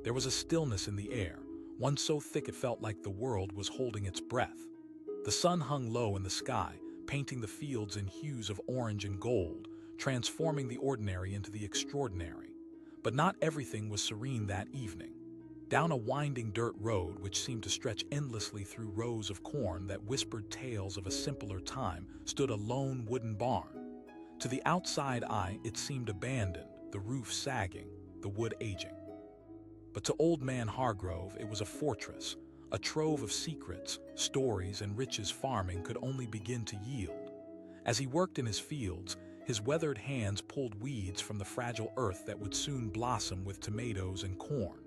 There was a stillness in the air, one so thick it felt like the world was holding its breath. The sun hung low in the sky, painting the fields in hues of orange and gold, transforming the ordinary into the extraordinary. But not everything was serene that evening. Down a winding dirt road which seemed to stretch endlessly through rows of corn that whispered tales of a simpler time stood a lone wooden barn. To the outside eye it seemed abandoned, the roof sagging, the wood aging. But to Old Man Hargrove it was a fortress, a trove of secrets, stories, and riches farming could only begin to yield. As he worked in his fields, his weathered hands pulled weeds from the fragile earth that would soon blossom with tomatoes and corn.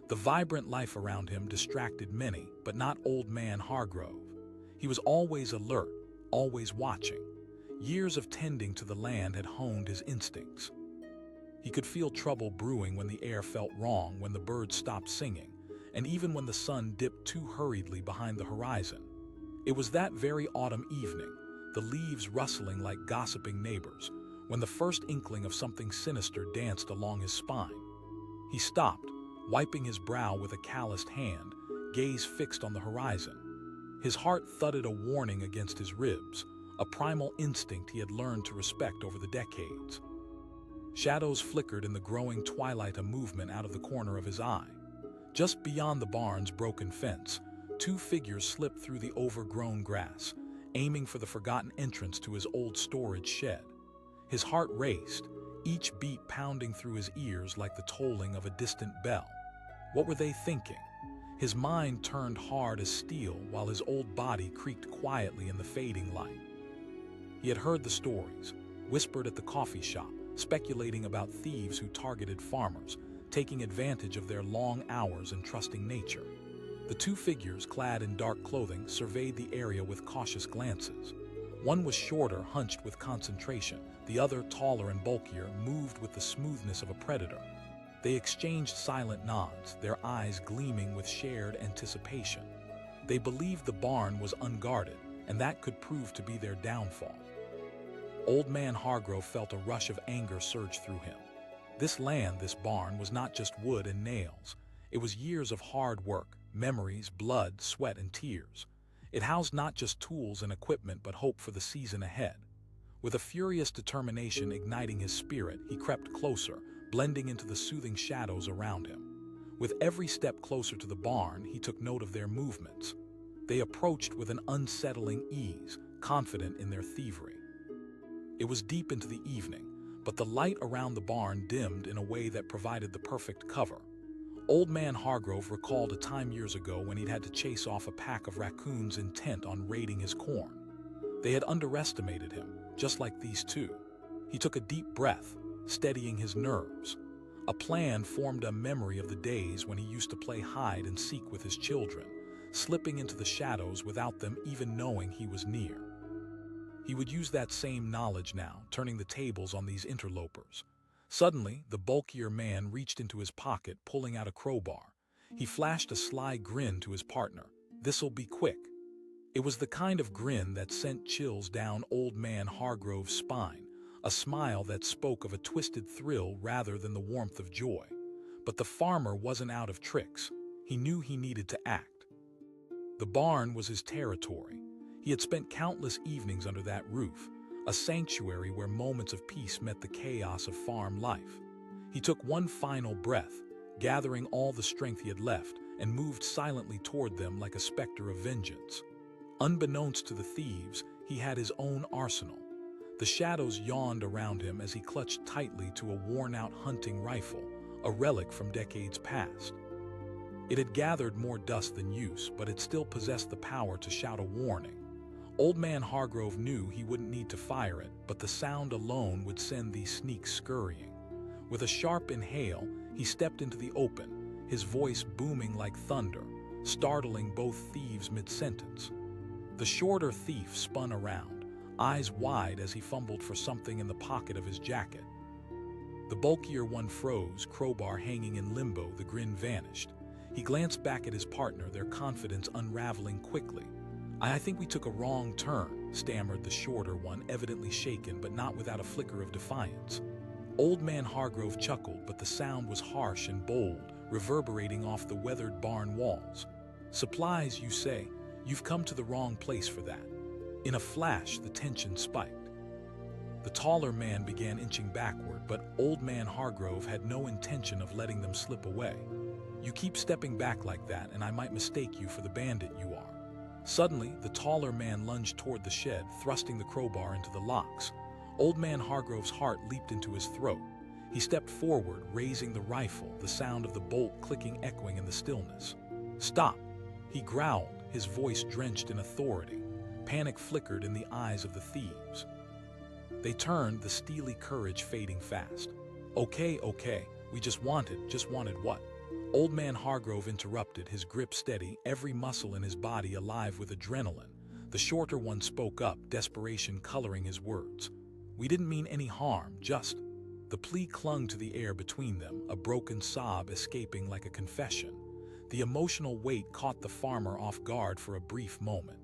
The vibrant life around him distracted many, but not Old Man Hargrove. He was always alert, always watching. Years of tending to the land had honed his instincts. He could feel trouble brewing when the air felt wrong, when the birds stopped singing, and even when the sun dipped too hurriedly behind the horizon. It was that very autumn evening, the leaves rustling like gossiping neighbors, when the first inkling of something sinister danced along his spine. He stopped, wiping his brow with a calloused hand, gaze fixed on the horizon. His heart thudded a warning against his ribs, a primal instinct he had learned to respect over the decades. Shadows flickered in the growing twilight, a movement out of the corner of his eye. Just beyond the barn's broken fence, two figures slipped through the overgrown grass, aiming for the forgotten entrance to his old storage shed. His heart raced, each beat pounding through his ears like the tolling of a distant bell. What were they thinking? His mind turned hard as steel while his old body creaked quietly in the fading light. He had heard the stories, whispered at the coffee shop, speculating about thieves who targeted farmers, taking advantage of their long hours and trusting nature. The two figures, clad in dark clothing, surveyed the area with cautious glances. One was shorter, hunched with concentration. The other, taller and bulkier, moved with the smoothness of a predator. They exchanged silent nods, their eyes gleaming with shared anticipation. They believed the barn was unguarded, and that could prove to be their downfall. Old Man Hargrove felt a rush of anger surge through him. This land, this barn, was not just wood and nails. It was years of hard work, memories, blood, sweat, and tears. It housed not just tools and equipment, but hope for the season ahead. With a furious determination igniting his spirit, he crept closer, blending into the soothing shadows around him. With every step closer to the barn, he took note of their movements. They approached with an unsettling ease, confident in their thievery. It was deep into the evening, but the light around the barn dimmed in a way that provided the perfect cover. Old Man Hargrove recalled a time years ago when he'd had to chase off a pack of raccoons intent on raiding his corn. They had underestimated him, just like these two. He took a deep breath, steadying his nerves. A plan formed a memory of the days when he used to play hide and seek with his children, slipping into the shadows without them even knowing he was near. He would use that same knowledge now, turning the tables on these interlopers. Suddenly, the bulkier man reached into his pocket, pulling out a crowbar. He flashed a sly grin to his partner. "This'll be quick." It was the kind of grin that sent chills down Old Man Hargrove's spine, a smile that spoke of a twisted thrill rather than the warmth of joy. But the farmer wasn't out of tricks. He knew he needed to act. The barn was his territory. He had spent countless evenings under that roof, a sanctuary where moments of peace met the chaos of farm life. He took one final breath, gathering all the strength he had left, and moved silently toward them like a specter of vengeance. Unbeknownst to the thieves, he had his own arsenal. The shadows yawned around him as he clutched tightly to a worn-out hunting rifle, a relic from decades past. It had gathered more dust than use, but it still possessed the power to shout a warning. Old Man Hargrove knew he wouldn't need to fire it, but the sound alone would send these sneaks scurrying. With a sharp inhale, he stepped into the open, his voice booming like thunder, startling both thieves mid-sentence. The shorter thief spun around, eyes wide as he fumbled for something in the pocket of his jacket. The bulkier one froze, crowbar hanging in limbo. The grin vanished. He glanced back at his partner, their confidence unraveling quickly. "I think we took a wrong turn," stammered the shorter one, evidently shaken but not without a flicker of defiance. Old Man Hargrove chuckled, but the sound was harsh and bold, reverberating off the weathered barn walls. "Supplies, you say? You've come to the wrong place for that." In a flash, the tension spiked. The taller man began inching backward, but Old Man Hargrove had no intention of letting them slip away. "You keep stepping back like that, and I might mistake you for the bandit you are." Suddenly, the taller man lunged toward the shed, thrusting the crowbar into the locks. Old Man Hargrove's heart leaped into his throat. He stepped forward, raising the rifle, the sound of the bolt clicking echoing in the stillness. "Stop!" he growled, his voice drenched in authority. Panic flickered in the eyes of the thieves. They turned, the steely courage fading fast. Okay, we just wanted what?" Old Man Hargrove interrupted, his grip steady, every muscle in his body alive with adrenaline. The shorter one spoke up, desperation coloring his words. "We didn't mean any harm, just—" The plea clung to the air between them, a broken sob escaping like a confession. The emotional weight caught the farmer off guard for a brief moment.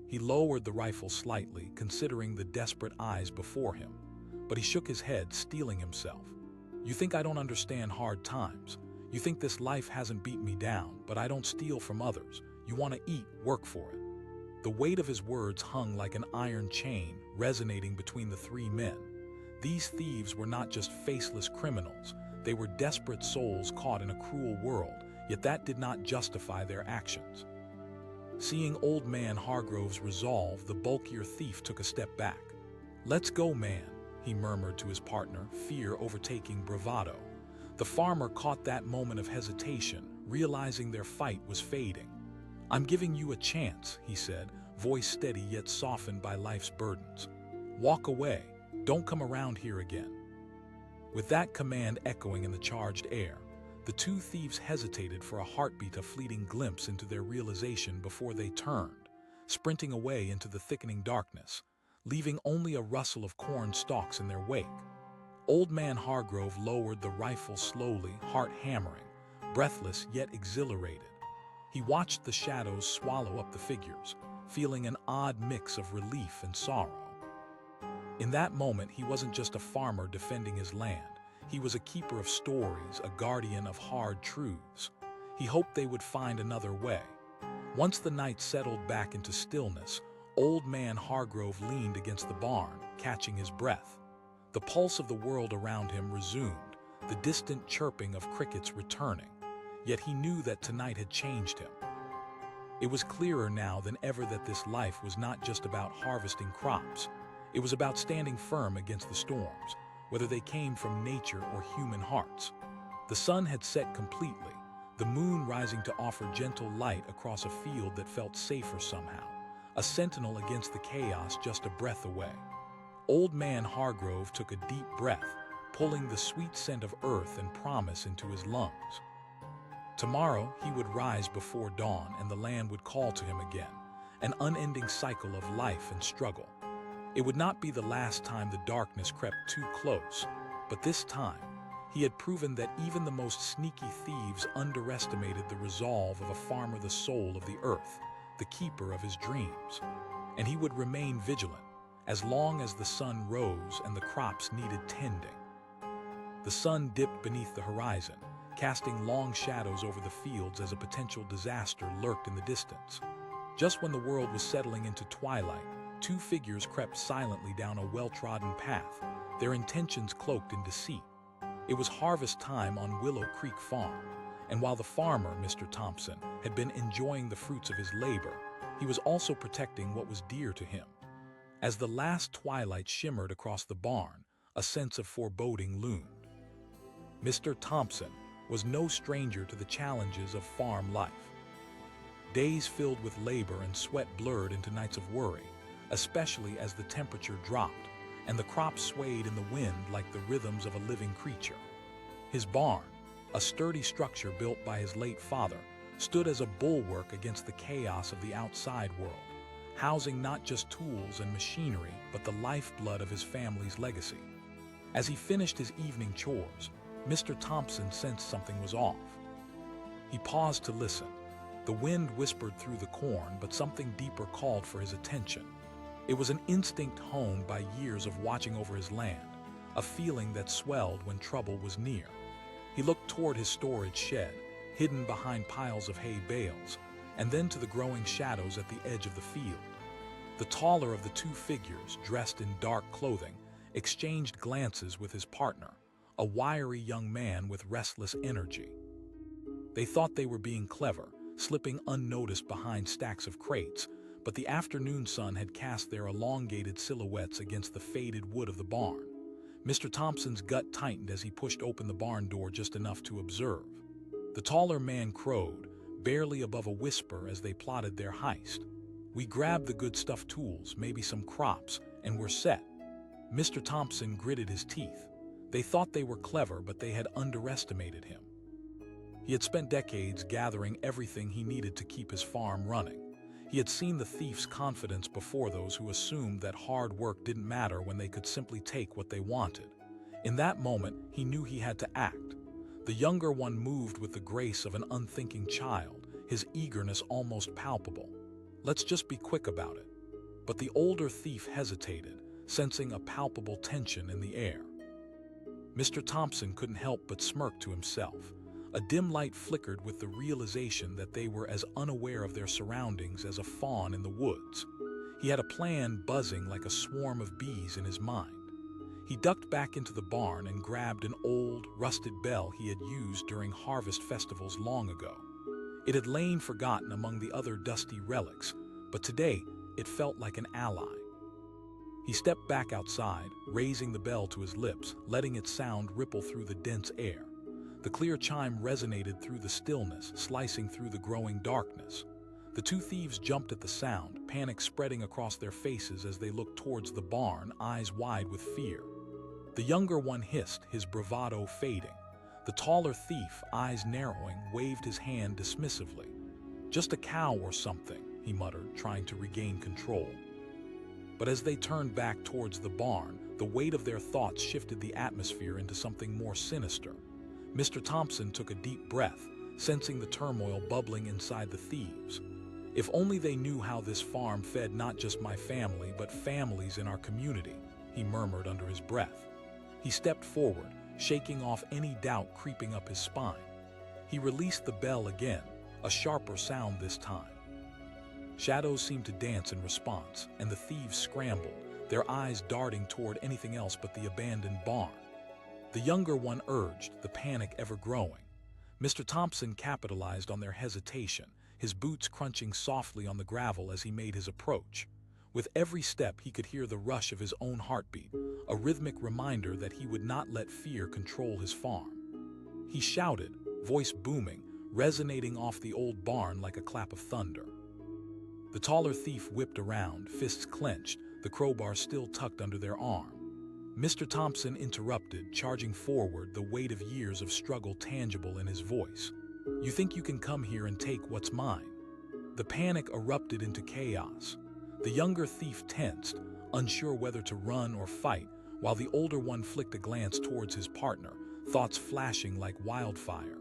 He lowered the rifle slightly, considering the desperate eyes before him, but he shook his head, steeling himself. "You think I don't understand hard times. You think this life hasn't beat me down, but I don't steal from others. You want to eat, work for it." The weight of his words hung like an iron chain, resonating between the three men. These thieves were not just faceless criminals, they were desperate souls caught in a cruel world, yet that did not justify their actions. Seeing Old Man Hargrove's resolve, the bulkier thief took a step back. "Let's go, man," he murmured to his partner, fear overtaking bravado. The farmer caught that moment of hesitation, realizing their fight was fading. "I'm giving you a chance," he said, voice steady yet softened by life's burdens. "Walk away. Don't come around here again." With that command echoing in the charged air, the two thieves hesitated for a heartbeat, a fleeting glimpse into their realization before they turned, sprinting away into the thickening darkness, leaving only a rustle of corn stalks in their wake. Old Man Hargrove lowered the rifle slowly, heart hammering, breathless yet exhilarated. He watched the shadows swallow up the figures, feeling an odd mix of relief and sorrow. In that moment, he wasn't just a farmer defending his land. He was a keeper of stories, a guardian of hard truths. He hoped they would find another way. Once the night settled back into stillness, Old Man Hargrove leaned against the barn, catching his breath. The pulse of the world around him resumed, the distant chirping of crickets returning. Yet he knew that tonight had changed him. It was clearer now than ever that this life was not just about harvesting crops. It was about standing firm against the storms, whether they came from nature or human hearts. The sun had set completely, the moon rising to offer gentle light across a field that felt safer somehow, a sentinel against the chaos just a breath away. Old Man Hargrove took a deep breath, pulling the sweet scent of earth and promise into his lungs. Tomorrow he would rise before dawn and the land would call to him again, an unending cycle of life and struggle. It would not be the last time the darkness crept too close, but this time, he had proven that even the most sneaky thieves underestimated the resolve of a farmer, the soul of the earth, the keeper of his dreams. And he would remain vigilant, as long as the sun rose and the crops needed tending. The sun dipped beneath the horizon, casting long shadows over the fields as a potential disaster lurked in the distance. Just when the world was settling into twilight, two figures crept silently down a well-trodden path, their intentions cloaked in deceit. It was harvest time on Willow Creek Farm, and while the farmer, Mr. Thompson, had been enjoying the fruits of his labor, he was also protecting what was dear to him. As the last twilight shimmered across the barn, a sense of foreboding loomed. Mr. Thompson was no stranger to the challenges of farm life. Days filled with labor and sweat blurred into nights of worry, especially as the temperature dropped and the crops swayed in the wind like the rhythms of a living creature. His barn, a sturdy structure built by his late father, stood as a bulwark against the chaos of the outside world, housing not just tools and machinery, but the lifeblood of his family's legacy. As he finished his evening chores, Mr. Thompson sensed something was off. He paused to listen. The wind whispered through the corn, but something deeper called for his attention. It was an instinct honed by years of watching over his land, a feeling that swelled when trouble was near. He looked toward his storage shed, hidden behind piles of hay bales, and then to the growing shadows at the edge of the field. The taller of the two figures, dressed in dark clothing, exchanged glances with his partner, a wiry young man with restless energy. They thought they were being clever, slipping unnoticed behind stacks of crates, but the afternoon sun had cast their elongated silhouettes against the faded wood of the barn. Mr. Thompson's gut tightened as he pushed open the barn door just enough to observe. The taller man crowed, barely above a whisper as they plotted their heist. "We grabbed the good stuff tools, maybe some crops, and we're set." Mr. Thompson gritted his teeth. They thought they were clever, but they had underestimated him. He had spent decades gathering everything he needed to keep his farm running. He had seen the thief's confidence before those who assumed that hard work didn't matter when they could simply take what they wanted. In that moment, he knew he had to act. The younger one moved with the grace of an unthinking child, his eagerness almost palpable. "Let's just be quick about it." But the older thief hesitated, sensing a palpable tension in the air. Mr. Thompson couldn't help but smirk to himself. A dim light flickered with the realization that they were as unaware of their surroundings as a fawn in the woods. He had a plan buzzing like a swarm of bees in his mind. He ducked back into the barn and grabbed an old, rusted bell he had used during harvest festivals long ago. It had lain forgotten among the other dusty relics, but today it felt like an ally. He stepped back outside, raising the bell to his lips, letting its sound ripple through the dense air. The clear chime resonated through the stillness, slicing through the growing darkness. The two thieves jumped at the sound, panic spreading across their faces as they looked towards the barn, eyes wide with fear. The younger one hissed, his bravado fading. The taller thief, eyes narrowing, waved his hand dismissively. "Just a cow or something," he muttered, trying to regain control. But as they turned back towards the barn, the weight of their thoughts shifted the atmosphere into something more sinister. Mr. Thompson took a deep breath, sensing the turmoil bubbling inside the thieves. "If only they knew how this farm fed not just my family, but families in our community," he murmured under his breath. He stepped forward, shaking off any doubt creeping up his spine. He released the bell again, a sharper sound this time. Shadows seemed to dance in response, and the thieves scrambled, their eyes darting toward anything else but the abandoned barn. The younger one urged, the panic ever growing. Mr. Thompson capitalized on their hesitation, his boots crunching softly on the gravel as he made his approach. With every step, he could hear the rush of his own heartbeat, a rhythmic reminder that he would not let fear control his farm. He shouted, voice booming, resonating off the old barn like a clap of thunder. The taller thief whipped around, fists clenched, the crowbar still tucked under their arm. Mr. Thompson interrupted, charging forward, the weight of years of struggle tangible in his voice. "You think you can come here and take what's mine?" The panic erupted into chaos. The younger thief tensed, unsure whether to run or fight, while the older one flicked a glance towards his partner, thoughts flashing like wildfire.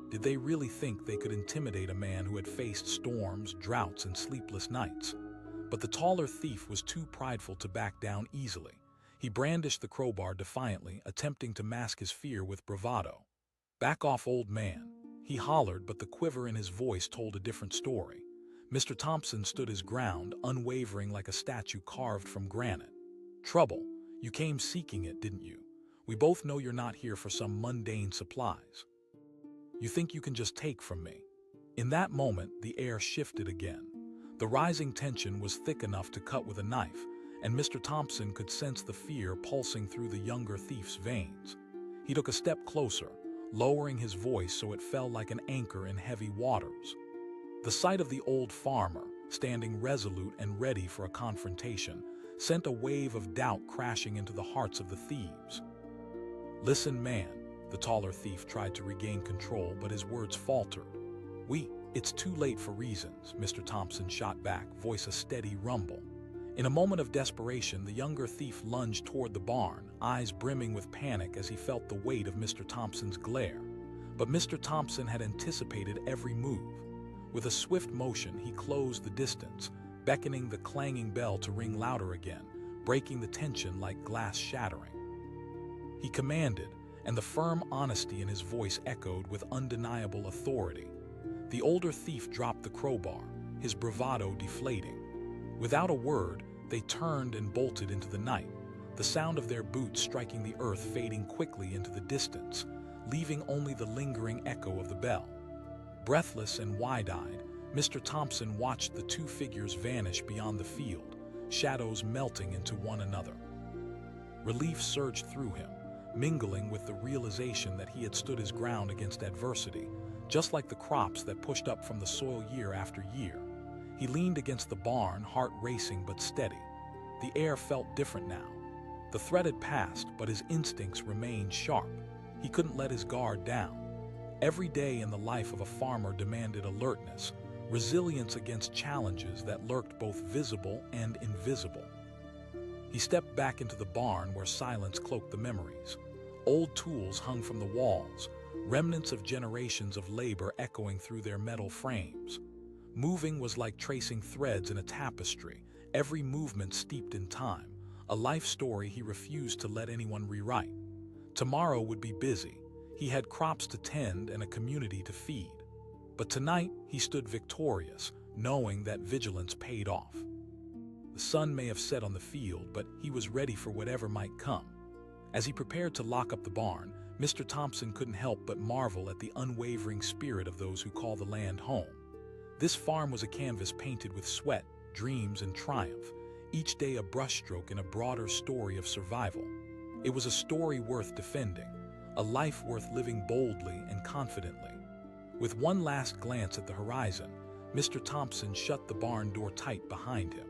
Did they really think they could intimidate a man who had faced storms, droughts, and sleepless nights? But the taller thief was too prideful to back down easily. He brandished the crowbar defiantly, attempting to mask his fear with bravado. "Back off, old man," he hollered, but the quiver in his voice told a different story. Mr. Thompson stood his ground, unwavering like a statue carved from granite. "Trouble? You came seeking it, didn't you? We both know you're not here for some mundane supplies. You think you can just take from me?" In that moment, the air shifted again. The rising tension was thick enough to cut with a knife, and Mr. Thompson could sense the fear pulsing through the younger thief's veins. He took a step closer, lowering his voice so it fell like an anchor in heavy waters. The sight of the old farmer, standing resolute and ready for a confrontation, sent a wave of doubt crashing into the hearts of the thieves. "Listen, man," the taller thief tried to regain control, but his words faltered. It's too late for reasons," Mr. Thompson shot back, voice a steady rumble. In a moment of desperation, the younger thief lunged toward the barn, eyes brimming with panic as he felt the weight of Mr. Thompson's glare. But Mr. Thompson had anticipated every move. With a swift motion, he closed the distance, beckoning the clanging bell to ring louder again, breaking the tension like glass shattering. He commanded, and the firm honesty in his voice echoed with undeniable authority. The older thief dropped the crowbar, his bravado deflating. Without a word, they turned and bolted into the night, the sound of their boots striking the earth fading quickly into the distance, leaving only the lingering echo of the bell. Breathless and wide-eyed, Mr. Thompson watched the two figures vanish beyond the field, shadows melting into one another. Relief surged through him, mingling with the realization that he had stood his ground against adversity, just like the crops that pushed up from the soil year after year. He leaned against the barn, heart racing but steady. The air felt different now. The threat had passed, but his instincts remained sharp. He couldn't let his guard down. Every day in the life of a farmer demanded alertness, resilience against challenges that lurked both visible and invisible. He stepped back into the barn where silence cloaked the memories. Old tools hung from the walls, remnants of generations of labor echoing through their metal frames. Moving was like tracing threads in a tapestry, every movement steeped in time, a life story he refused to let anyone rewrite. Tomorrow would be busy. He had crops to tend and a community to feed. But tonight, he stood victorious, knowing that vigilance paid off. The sun may have set on the field, but he was ready for whatever might come. As he prepared to lock up the barn, Mr. Thompson couldn't help but marvel at the unwavering spirit of those who call the land home. This farm was a canvas painted with sweat, dreams, and triumph, each day a brushstroke in a broader story of survival. It was a story worth defending, a life worth living boldly and confidently. With one last glance at the horizon, Mr. Thompson shut the barn door tight behind him.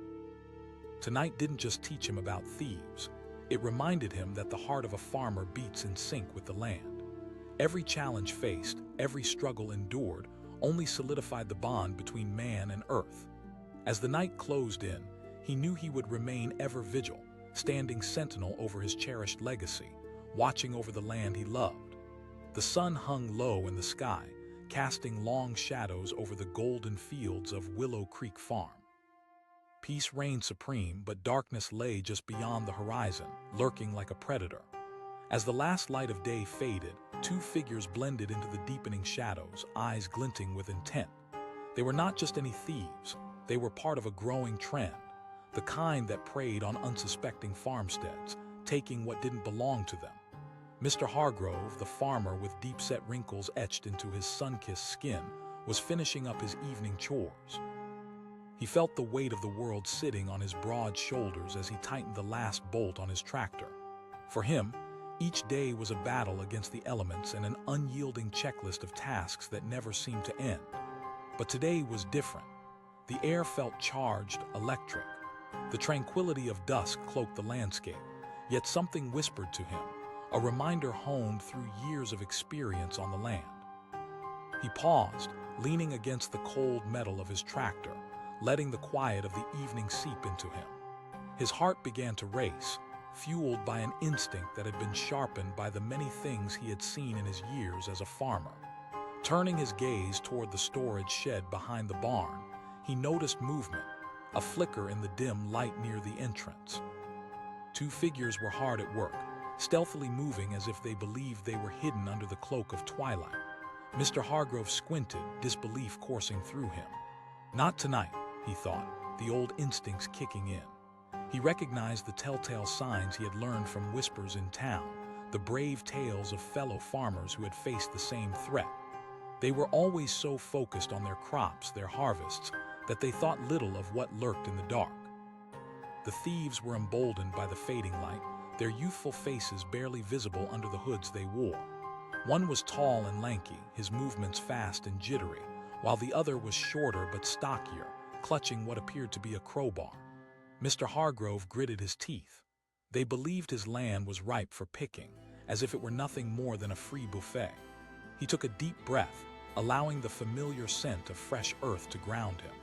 Tonight didn't just teach him about thieves. It reminded him that the heart of a farmer beats in sync with the land. Every challenge faced, every struggle endured, only solidified the bond between man and earth. As the night closed in, he knew he would remain ever vigil, standing sentinel over his cherished legacy, watching over the land he loved. The sun hung low in the sky, casting long shadows over the golden fields of Willow Creek Farm. Peace reigned supreme, but darkness lay just beyond the horizon, lurking like a predator. As the last light of day faded, two figures blended into the deepening shadows, eyes glinting with intent. They were not just any thieves, they were part of a growing trend, the kind that preyed on unsuspecting farmsteads, taking what didn't belong to them. Mr. Hargrove, the farmer with deep-set wrinkles etched into his sun-kissed skin, was finishing up his evening chores. He felt the weight of the world sitting on his broad shoulders as he tightened the last bolt on his tractor. For him, each day was a battle against the elements and an unyielding checklist of tasks that never seemed to end. But today was different. The air felt charged, electric. The tranquility of dusk cloaked the landscape, yet something whispered to him, a reminder honed through years of experience on the land. He paused, leaning against the cold metal of his tractor, letting the quiet of the evening seep into him. His heart began to race, fueled by an instinct that had been sharpened by the many things he had seen in his years as a farmer. Turning his gaze toward the storage shed behind the barn, he noticed movement, a flicker in the dim light near the entrance. Two figures were hard at work, stealthily moving as if they believed they were hidden under the cloak of twilight. Mr. Hargrove squinted, disbelief coursing through him. Not tonight, he thought, the old instincts kicking in. He recognized the telltale signs he had learned from whispers in town, the brave tales of fellow farmers who had faced the same threat. They were always so focused on their crops, their harvests, that they thought little of what lurked in the dark. The thieves were emboldened by the fading light, their youthful faces barely visible under the hoods they wore. One was tall and lanky, his movements fast and jittery, while the other was shorter but stockier, clutching what appeared to be a crowbar. Mr. Hargrove gritted his teeth. They believed his land was ripe for picking, as if it were nothing more than a free buffet. He took a deep breath, allowing the familiar scent of fresh earth to ground him.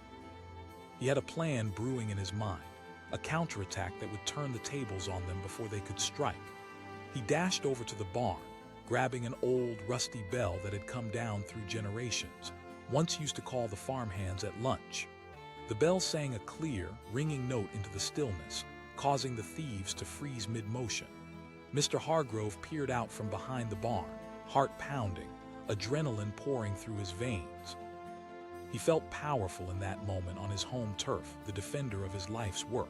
He had a plan brewing in his mind, a counterattack that would turn the tables on them before they could strike. He dashed over to the barn, grabbing an old, rusty bell that had come down through generations, once used to call the farmhands at lunch. The bell sang a clear, ringing note into the stillness, causing the thieves to freeze mid-motion. Mr. Hargrove peered out from behind the barn, heart pounding, adrenaline pouring through his veins. He felt powerful in that moment on his home turf, the defender of his life's work.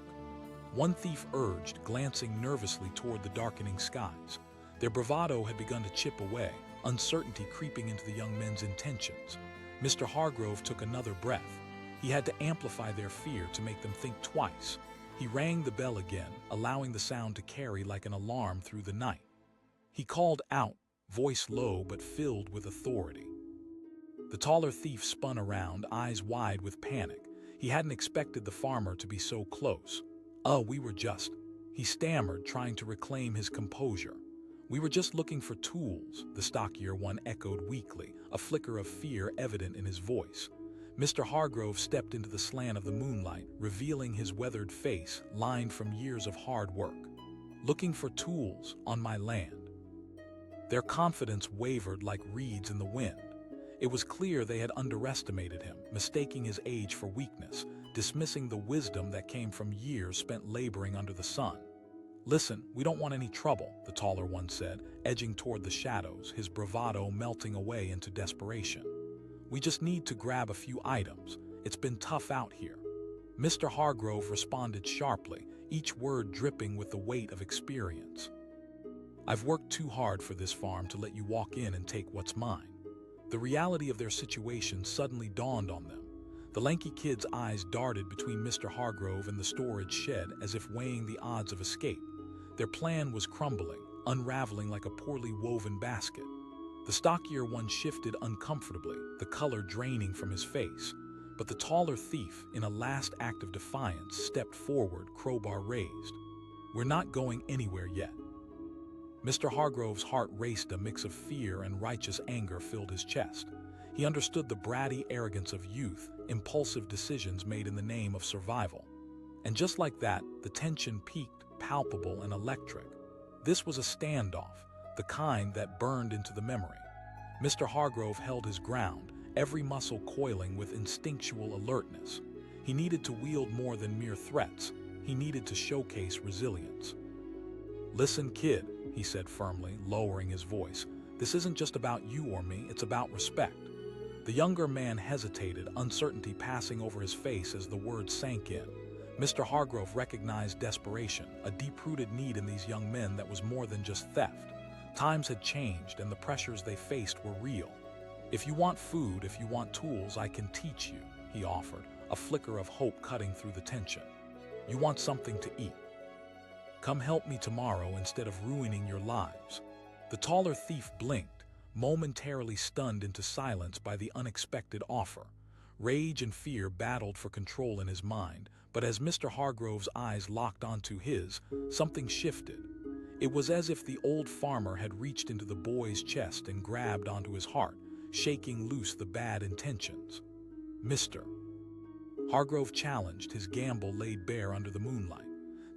One thief urged, glancing nervously toward the darkening skies. Their bravado had begun to chip away, uncertainty creeping into the young men's intentions. Mr. Hargrove took another breath. He had to amplify their fear to make them think twice. He rang the bell again, allowing the sound to carry like an alarm through the night. He called out, voice low but filled with authority. The taller thief spun around, eyes wide with panic. He hadn't expected the farmer to be so close. We were just," he stammered, trying to reclaim his composure. "We were just looking for tools," the stockier one echoed weakly, a flicker of fear evident in his voice. Mr. Hargrove stepped into the slant of the moonlight, revealing his weathered face, lined from years of hard work. "Looking for tools on my land." Their confidence wavered like reeds in the wind. It was clear they had underestimated him, mistaking his age for weakness, dismissing the wisdom that came from years spent laboring under the sun. "Listen, we don't want any trouble," the taller one said, edging toward the shadows, his bravado melting away into desperation. "We just need to grab a few items. It's been tough out here." Mr. Hargrove responded sharply, each word dripping with the weight of experience. "I've worked too hard for this farm to let you walk in and take what's mine." The reality of their situation suddenly dawned on them. The lanky kid's eyes darted between Mr. Hargrove and the storage shed as if weighing the odds of escape. Their plan was crumbling, unraveling like a poorly woven basket. The stockier one shifted uncomfortably, the color draining from his face. But the taller thief, in a last act of defiance, stepped forward, crowbar raised. "We're not going anywhere yet." Mr. Hargrove's heart raced. A mix of fear and righteous anger filled his chest. He understood the bratty arrogance of youth, impulsive decisions made in the name of survival. And just like that, the tension peaked, palpable and electric. This was a standoff, the kind that burned into the memory. Mr. Hargrove held his ground, every muscle coiling with instinctual alertness. He needed to wield more than mere threats. He needed to showcase resilience. "Listen, kid," he said firmly, lowering his voice. "This isn't just about you or me, it's about respect." The younger man hesitated, uncertainty passing over his face as the words sank in. Mr. Hargrove recognized desperation, a deep-rooted need in these young men that was more than just theft. Times had changed, and the pressures they faced were real. "If you want food, if you want tools, I can teach you," he offered, a flicker of hope cutting through the tension. "You want something to eat? Come help me tomorrow instead of ruining your lives." The taller thief blinked, momentarily stunned into silence by the unexpected offer. Rage and fear battled for control in his mind, but as Mr. Hargrove's eyes locked onto his, something shifted. It was as if the old farmer had reached into the boy's chest and grabbed onto his heart, shaking loose the bad intentions. "Mr. Hargrove challenged, his gamble laid bare under the moonlight.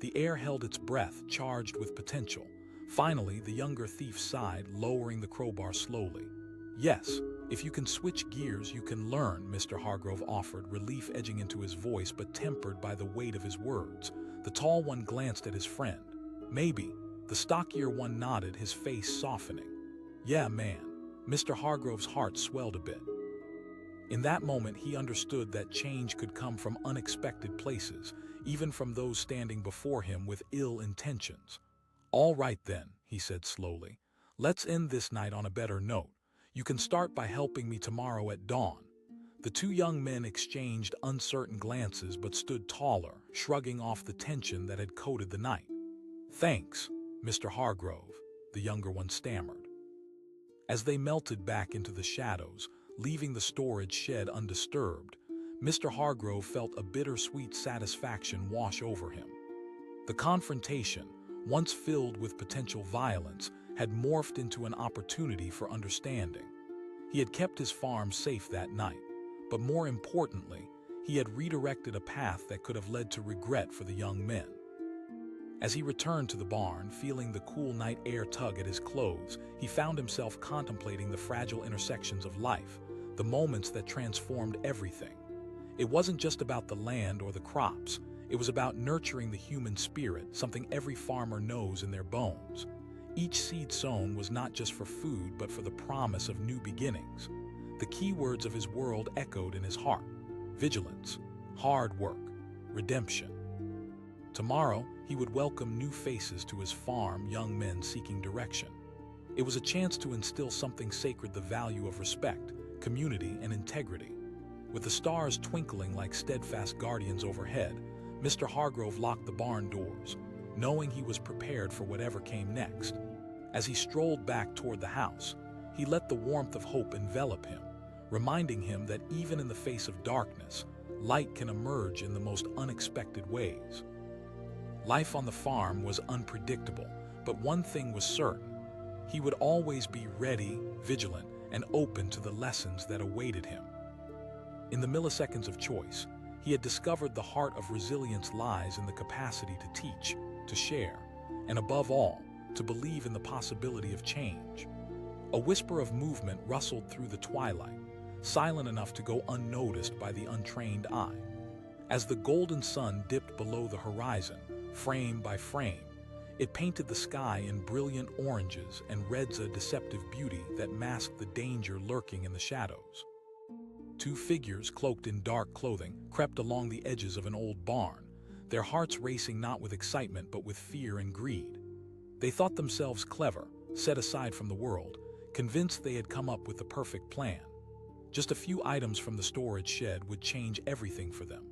The air held its breath, charged with potential. Finally, the younger thief sighed, lowering the crowbar slowly. "Yes, if you can switch gears, you can learn," Mr. Hargrove offered, relief edging into his voice but tempered by the weight of his words. The tall one glanced at his friend. "Maybe." The stockier one nodded, his face softening. "Yeah, man." Mr. Hargrove's heart swelled a bit. In that moment, he understood that change could come from unexpected places, even from those standing before him with ill intentions. "All right then," he said slowly. "Let's end this night on a better note. You can start by helping me tomorrow at dawn." The two young men exchanged uncertain glances but stood taller, shrugging off the tension that had coated the night. "Thanks, Mr. Hargrove," the younger one stammered. As they melted back into the shadows, leaving the storage shed undisturbed, Mr. Hargrove felt a bittersweet satisfaction wash over him. The confrontation, once filled with potential violence, had morphed into an opportunity for understanding. He had kept his farm safe that night, but more importantly, he had redirected a path that could have led to regret for the young men. As he returned to the barn, feeling the cool night air tug at his clothes, he found himself contemplating the fragile intersections of life, the moments that transformed everything. It wasn't just about the land or the crops. It was about nurturing the human spirit, something every farmer knows in their bones. Each seed sown was not just for food, but for the promise of new beginnings. The key words of his world echoed in his heart: vigilance, hard work, redemption. Tomorrow, he would welcome new faces to his farm, young men seeking direction. It was a chance to instill something sacred: the value of respect, community, and integrity. With the stars twinkling like steadfast guardians overhead, Mr. Hargrove locked the barn doors, knowing he was prepared for whatever came next. As he strolled back toward the house, he let the warmth of hope envelop him, reminding him that even in the face of darkness, light can emerge in the most unexpected ways. Life on the farm was unpredictable, but one thing was certain: he would always be ready, vigilant, and open to the lessons that awaited him. In the milliseconds of choice, he had discovered the heart of resilience lies in the capacity to teach, to share, and above all, to believe in the possibility of change. A whisper of movement rustled through the twilight, silent enough to go unnoticed by the untrained eye. As the golden sun dipped below the horizon, frame by frame, it painted the sky in brilliant oranges and reds, a deceptive beauty that masked the danger lurking in the shadows. Two figures, cloaked in dark clothing, crept along the edges of an old barn, their hearts racing not with excitement but with fear and greed. They thought themselves clever, set aside from the world, convinced they had come up with the perfect plan. Just a few items from the storage shed would change everything for them.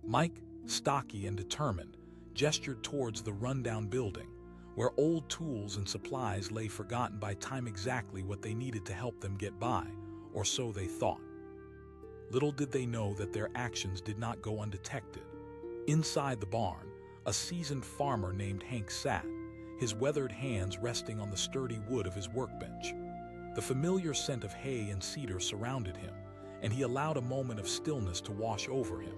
Mike, stocky and determined, gestured towards the rundown building, where old tools and supplies lay forgotten by time, exactly what they needed to help them get by, or so they thought. Little did they know that their actions did not go undetected. Inside the barn, a seasoned farmer named Hank sat, his weathered hands resting on the sturdy wood of his workbench. The familiar scent of hay and cedar surrounded him, and he allowed a moment of stillness to wash over him.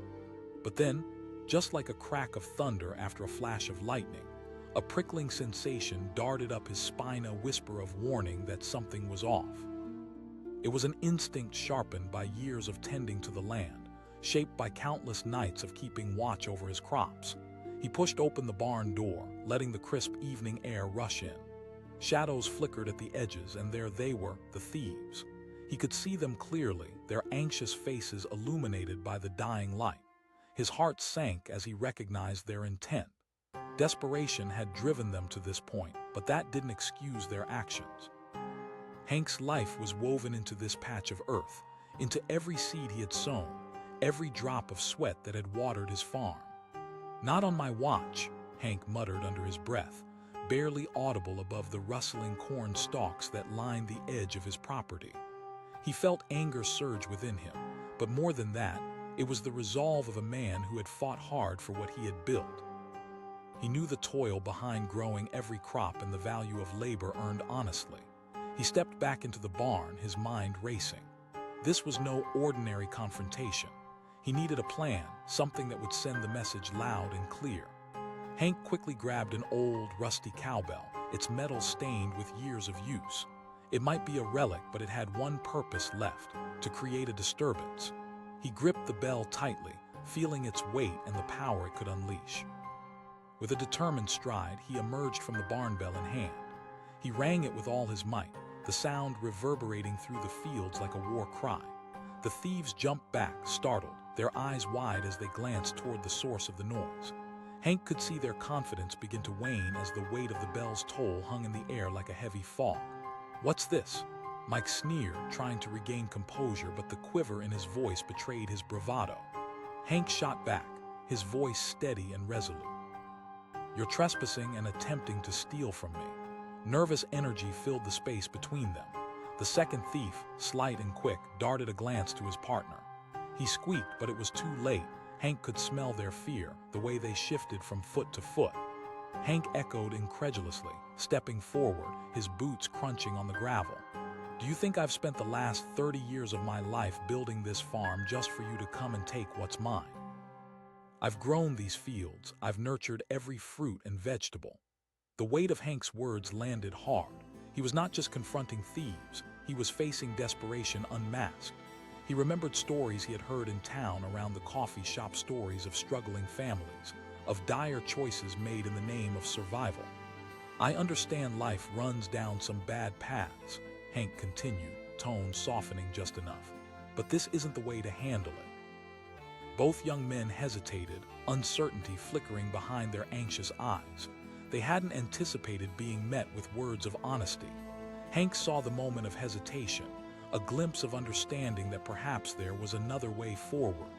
But then, just like a crack of thunder after a flash of lightning, a prickling sensation darted up his spine, a whisper of warning that something was off. It was an instinct sharpened by years of tending to the land, shaped by countless nights of keeping watch over his crops. He pushed open the barn door, letting the crisp evening air rush in. Shadows flickered at the edges, and there they were, the thieves. He could see them clearly, their anxious faces illuminated by the dying light. His heart sank as he recognized their intent. Desperation had driven them to this point, but that didn't excuse their actions. Hank's life was woven into this patch of earth, into every seed he had sown, every drop of sweat that had watered his farm. "Not on my watch," Hank muttered under his breath, barely audible above the rustling corn stalks that lined the edge of his property. He felt anger surge within him, but more than that, it was the resolve of a man who had fought hard for what he had built. He knew the toil behind growing every crop and the value of labor earned honestly. He stepped back into the barn, his mind racing. This was no ordinary confrontation. He needed a plan, something that would send the message loud and clear. Hank quickly grabbed an old, rusty cowbell, its metal stained with years of use. It might be a relic, but it had one purpose left: to create a disturbance. He gripped the bell tightly, feeling its weight and the power it could unleash. With a determined stride, he emerged from the barn bell in hand. He rang it with all his might, the sound reverberating through the fields like a war cry. The thieves jumped back, startled, their eyes wide as they glanced toward the source of the noise. Hank could see their confidence begin to wane as the weight of the bell's toll hung in the air like a heavy fog. "What's this?" Mike sneered, trying to regain composure, but the quiver in his voice betrayed his bravado. Hank shot back, his voice steady and resolute. "You're trespassing and attempting to steal from me." Nervous energy filled the space between them. The second thief, slight and quick, darted a glance to his partner. He squeaked, but it was too late. Hank could smell their fear, the way they shifted from foot to foot. Hank echoed incredulously, stepping forward, his boots crunching on the gravel. "Do you think I've spent the last 30 years of my life building this farm just for you to come and take what's mine? I've grown these fields, I've nurtured every fruit and vegetable." The weight of Hank's words landed hard. He was not just confronting thieves, he was facing desperation unmasked. He remembered stories he had heard in town around the coffee shop, stories of struggling families, of dire choices made in the name of survival. I understand life runs down some bad paths, Hank continued, tone softening just enough. But this isn't the way to handle it. Both young men hesitated, uncertainty flickering behind their anxious eyes. They hadn't anticipated being met with words of honesty. Hank saw the moment of hesitation, a glimpse of understanding that perhaps there was another way forward.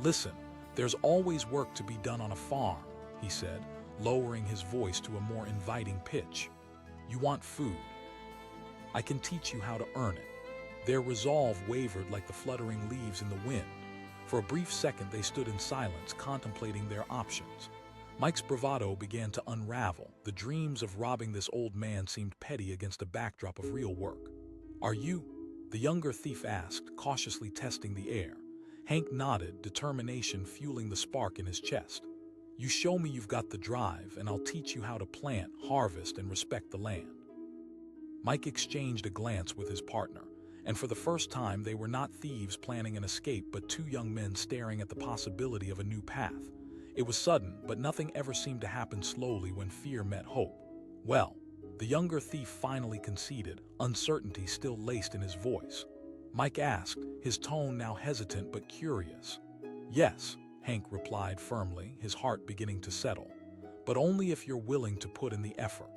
"Listen, there's always work to be done on a farm," he said, lowering his voice to a more inviting pitch. "You want food? I can teach you how to earn it." Their resolve wavered like the fluttering leaves in the wind. For a brief second they stood in silence, contemplating their options. Mike's bravado began to unravel. The dreams of robbing this old man seemed petty against a backdrop of real work. "Are you?" the younger thief asked, cautiously testing the air. Hank nodded, determination fueling the spark in his chest. "You show me you've got the drive, and I'll teach you how to plant, harvest, and respect the land." Mike exchanged a glance with his partner, and for the first time they were not thieves planning an escape but two young men staring at the possibility of a new path. It was sudden, but nothing ever seemed to happen slowly when fear met hope. "Well," the younger thief finally conceded, uncertainty still laced in his voice. Mike asked, his tone now hesitant but curious. "Yes," Hank replied firmly, his heart beginning to settle. "But only if you're willing to put in the effort."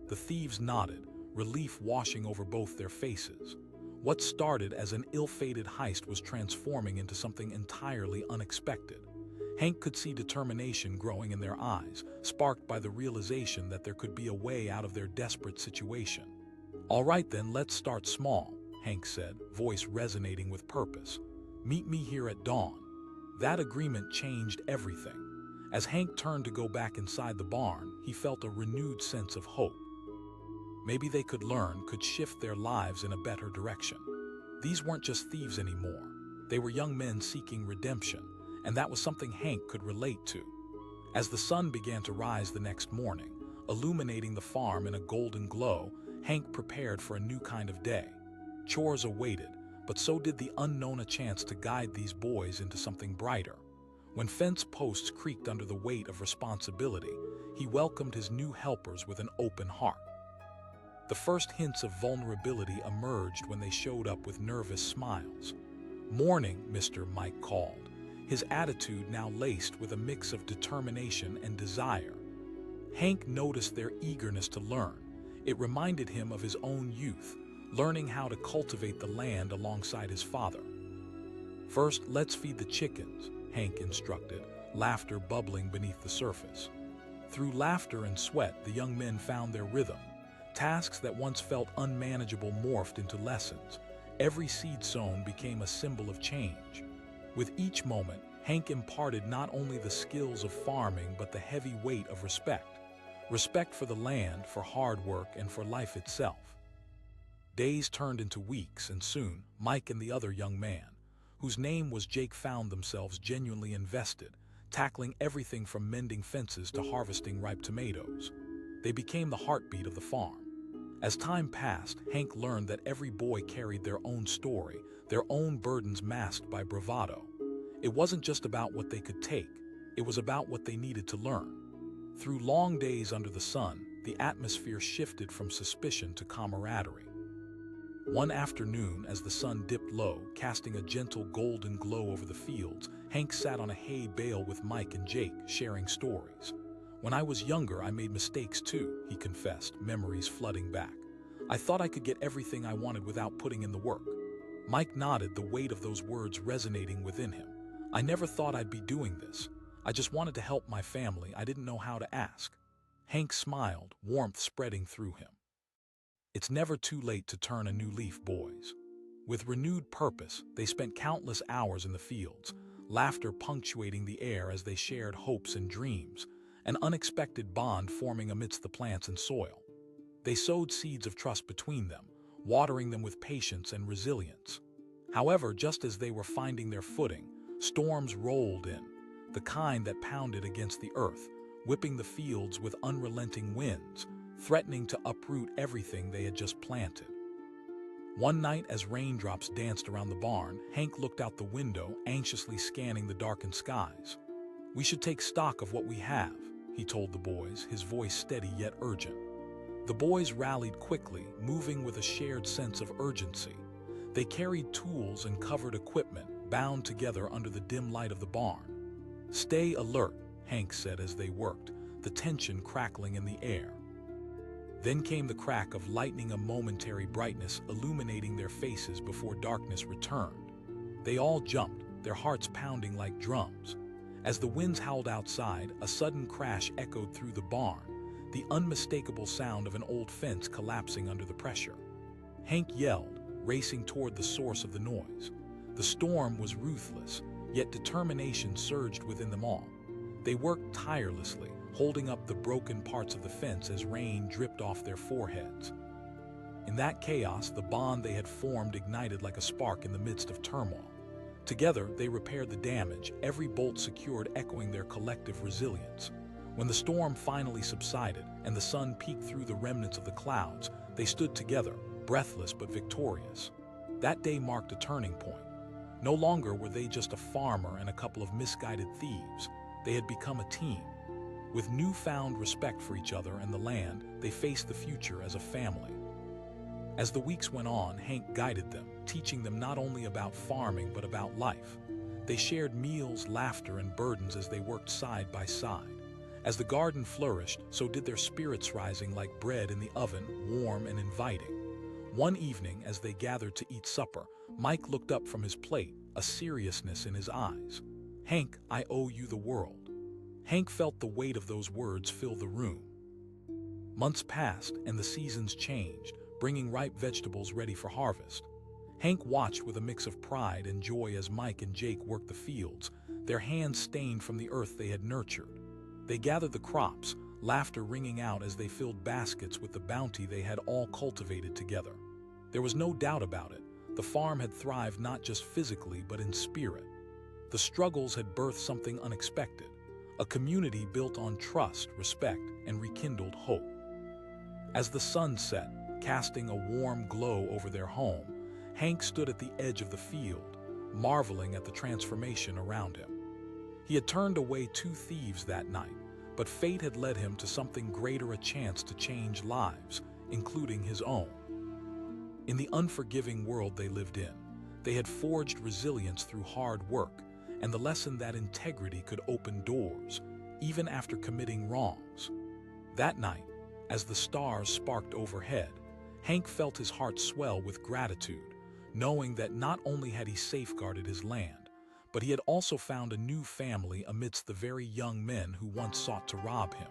The thieves nodded, relief washing over both their faces. What started as an ill-fated heist was transforming into something entirely unexpected. Hank could see determination growing in their eyes, sparked by the realization that there could be a way out of their desperate situation. "All right then, let's start small," Hank said, voice resonating with purpose. "Meet me here at dawn." That agreement changed everything. As Hank turned to go back inside the barn, he felt a renewed sense of hope. Maybe they could learn, could shift their lives in a better direction. These weren't just thieves anymore. They were young men seeking redemption, and that was something Hank could relate to. As the sun began to rise the next morning, illuminating the farm in a golden glow, Hank prepared for a new kind of day. Chores awaited, but so did the unknown, a chance to guide these boys into something brighter. When fence posts creaked under the weight of responsibility, he welcomed his new helpers with an open heart. The first hints of vulnerability emerged when they showed up with nervous smiles. "Morning, Mr. Mike called, his attitude now laced with a mix of determination and desire. Hank noticed their eagerness to learn. It reminded him of his own youth, learning how to cultivate the land alongside his father. "First, let's feed the chickens," Hank instructed, laughter bubbling beneath the surface. Through laughter and sweat, the young men found their rhythm. Tasks that once felt unmanageable morphed into lessons. Every seed sown became a symbol of change. With each moment, Hank imparted not only the skills of farming but the heavy weight of respect. Respect for the land, for hard work, and for life itself. Days turned into weeks, and soon, Mike and the other young man, whose name was Jake, found themselves genuinely invested, tackling everything from mending fences to harvesting ripe tomatoes. They became the heartbeat of the farm. As time passed, Hank learned that every boy carried their own story, their own burdens masked by bravado. It wasn't just about what they could take, it was about what they needed to learn. Through long days under the sun, the atmosphere shifted from suspicion to camaraderie. One afternoon, as the sun dipped low, casting a gentle golden glow over the fields, Hank sat on a hay bale with Mike and Jake, sharing stories. "When I was younger, I made mistakes too," he confessed, memories flooding back. "I thought I could get everything I wanted without putting in the work." Mike nodded, the weight of those words resonating within him. "I never thought I'd be doing this. I just wanted to help my family. I didn't know how to ask." Hank smiled, warmth spreading through him. It's never too late to turn a new leaf, boys. With renewed purpose, they spent countless hours in the fields, laughter punctuating the air as they shared hopes and dreams, an unexpected bond forming amidst the plants and soil. They sowed seeds of trust between them, watering them with patience and resilience. However, just as they were finding their footing, storms rolled in, the kind that pounded against the earth, whipping the fields with unrelenting winds, threatening to uproot everything they had just planted. One night, as raindrops danced around the barn, Hank looked out the window, anxiously scanning the darkened skies. "We should take stock of what we have," he told the boys, his voice steady yet urgent. The boys rallied quickly, moving with a shared sense of urgency. They carried tools and covered equipment, bound together under the dim light of the barn. "Stay alert," Hank said as they worked, the tension crackling in the air. Then came the crack of lightning, a momentary brightness illuminating their faces before darkness returned. They all jumped, their hearts pounding like drums. As the winds howled outside, a sudden crash echoed through the barn, the unmistakable sound of an old fence collapsing under the pressure. Hank yelled, racing toward the source of the noise. The storm was ruthless, yet determination surged within them all. They worked tirelessly, holding up the broken parts of the fence as rain dripped off their foreheads. In that chaos, the bond they had formed ignited like a spark in the midst of turmoil. Together, they repaired the damage, every bolt secured, echoing their collective resilience. When the storm finally subsided and the sun peeked through the remnants of the clouds, they stood together, breathless but victorious. That day marked a turning point. No longer were they just a farmer and a couple of misguided thieves. They had become a team. With newfound respect for each other and the land, they faced the future as a family. As the weeks went on, Hank guided them, teaching them not only about farming but about life. They shared meals, laughter, and burdens as they worked side by side. As the garden flourished, so did their spirits, rising like bread in the oven, warm and inviting. One evening, as they gathered to eat supper, Mike looked up from his plate, a seriousness in his eyes. "Hank, I owe you the world." Hank felt the weight of those words fill the room. Months passed and the seasons changed, bringing ripe vegetables ready for harvest. Hank watched with a mix of pride and joy as Mike and Jake worked the fields, their hands stained from the earth they had nurtured. They gathered the crops, laughter ringing out as they filled baskets with the bounty they had all cultivated together. There was no doubt about it. The farm had thrived not just physically but in spirit. The struggles had birthed something unexpected, a community built on trust, respect, and rekindled hope. As the sun set, casting a warm glow over their home, Hank stood at the edge of the field, marveling at the transformation around him. He had turned away 2 thieves that night, but fate had led him to something greater, a chance to change lives, including his own. In the unforgiving world they lived in, they had forged resilience through hard work and the lesson that integrity could open doors, even after committing wrongs. That night, as the stars sparked overhead, Hank felt his heart swell with gratitude, knowing that not only had he safeguarded his land, but he had also found a new family amidst the very young men who once sought to rob him.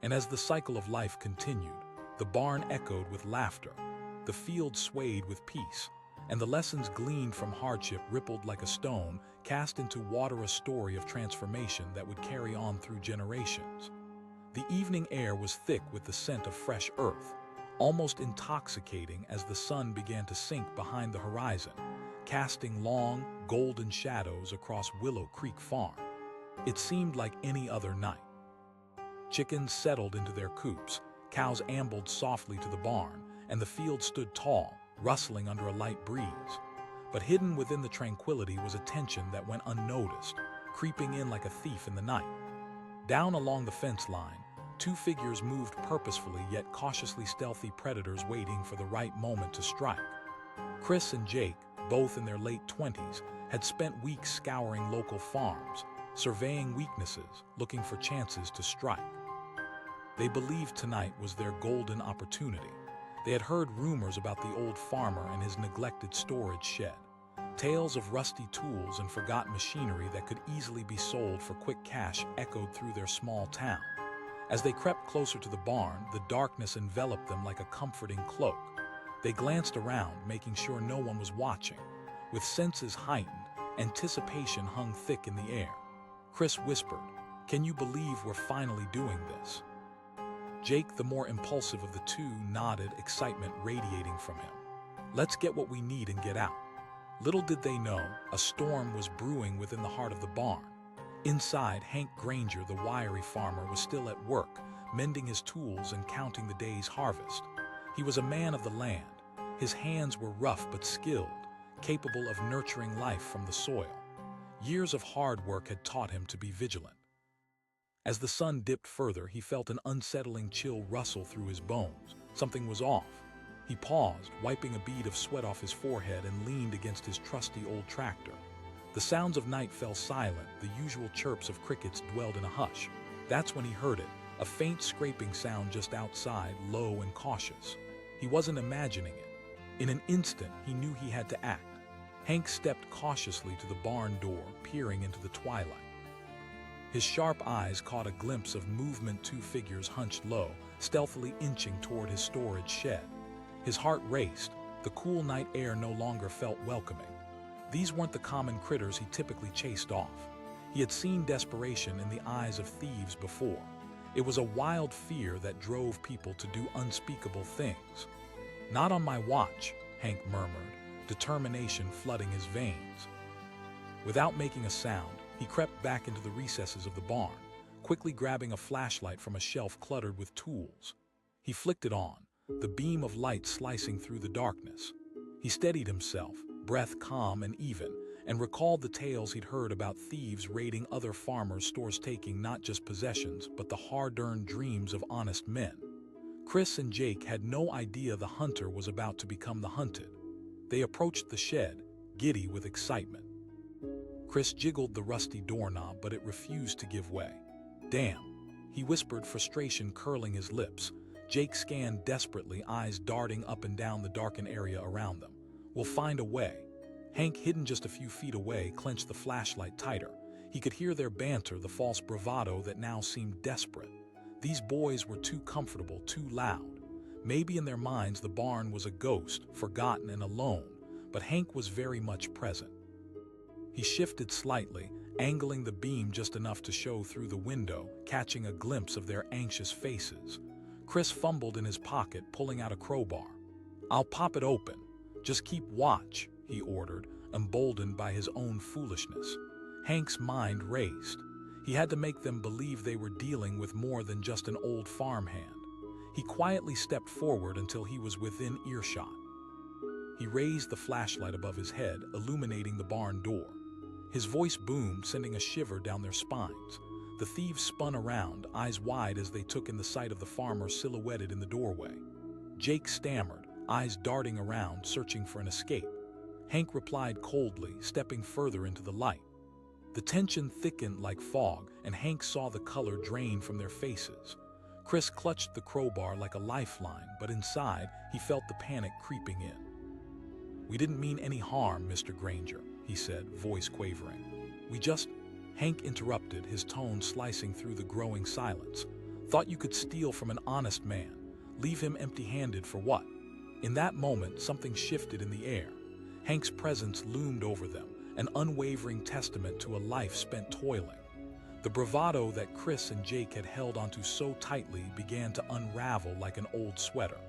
And as the cycle of life continued, the barn echoed with laughter, the field swayed with peace, and the lessons gleaned from hardship rippled like a stone cast into water, a story of transformation that would carry on through generations. The evening air was thick with the scent of fresh earth, almost intoxicating as the sun began to sink behind the horizon, casting long, golden shadows across Willow Creek Farm. It seemed like any other night. Chickens settled into their coops, cows ambled softly to the barn, and the field stood tall, rustling under a light breeze. But hidden within the tranquility was a tension that went unnoticed, creeping in like a thief in the night. Down along the fence line, 2 figures moved, purposefully yet cautiously, stealthy predators waiting for the right moment to strike. Chris and Jake, both in their late 20s, had spent weeks scouring local farms, surveying weaknesses, looking for chances to strike. They believed tonight was their golden opportunity. They had heard rumors about the old farmer and his neglected storage shed, tales of rusty tools and forgotten machinery that could easily be sold for quick cash echoed through their small town. As they crept closer to the barn, the darkness enveloped them like a comforting cloak. They glanced around, making sure no one was watching. With senses heightened, anticipation hung thick in the air. Chris whispered, "Can you believe we're finally doing this?" Jake, the more impulsive of the 2, nodded, excitement radiating from him. "Let's get what we need and get out." Little did they know, a storm was brewing within the heart of the barn. Inside, Hank Granger, the wiry farmer, was still at work, mending his tools and counting the day's harvest. He was a man of the land. His hands were rough but skilled, capable of nurturing life from the soil. Years of hard work had taught him to be vigilant. As the sun dipped further, he felt an unsettling chill rustle through his bones. Something was off. He paused, wiping a bead of sweat off his forehead, and leaned against his trusty old tractor. The sounds of night fell silent, the usual chirps of crickets dwelled in a hush. That's when he heard it, a faint scraping sound just outside, low and cautious. He wasn't imagining it. In an instant, he knew he had to act. Hank stepped cautiously to the barn door, peering into the twilight. His sharp eyes caught a glimpse of movement, two figures hunched low, stealthily inching toward his storage shed. His heart raced. The cool night air no longer felt welcoming. These weren't the common critters he typically chased off. He had seen desperation in the eyes of thieves before. It was a wild fear that drove people to do unspeakable things. "Not on my watch," Hank murmured, determination flooding his veins. Without making a sound, he crept back into the recesses of the barn, quickly grabbing a flashlight from a shelf cluttered with tools. He flicked it on, the beam of light slicing through the darkness. He steadied himself, breath calm and even, and recalled the tales he'd heard about thieves raiding other farmers' stores, taking not just possessions, but the hard-earned dreams of honest men. Chris and Jake had no idea the hunter was about to become the hunted. They approached the shed, giddy with excitement. Chris jiggled the rusty doorknob, but it refused to give way. "Damn," he whispered, frustration curling his lips. Jake scanned desperately, eyes darting up and down the darkened area around them. "We'll find a way." Hank, hidden just a few feet away, clenched the flashlight tighter. He could hear their banter, the false bravado that now seemed desperate. These boys were too comfortable, too loud. Maybe in their minds the barn was a ghost, forgotten and alone, but Hank was very much present. He shifted slightly, angling the beam just enough to show through the window, catching a glimpse of their anxious faces. Chris fumbled in his pocket, pulling out a crowbar. "I'll pop it open. Just keep watch," he ordered, emboldened by his own foolishness. Hank's mind raced. He had to make them believe they were dealing with more than just an old farmhand. He quietly stepped forward until he was within earshot. He raised the flashlight above his head, illuminating the barn door. His voice boomed, sending a shiver down their spines. The thieves spun around, eyes wide as they took in the sight of the farmer silhouetted in the doorway. Jake stammered, eyes darting around, searching for an escape. Hank replied coldly, stepping further into the light. The tension thickened like fog, and Hank saw the color drain from their faces. Chris clutched the crowbar like a lifeline, but inside, he felt the panic creeping in. "We didn't mean any harm, Mr. Granger," he said, voice quavering. "We just—" Hank interrupted, his tone slicing through the growing silence. "Thought you could steal from an honest man. Leave him empty-handed for what?" In that moment, something shifted in the air. Hank's presence loomed over them, an unwavering testament to a life spent toiling. The bravado that Chris and Jake had held onto so tightly began to unravel like an old sweater.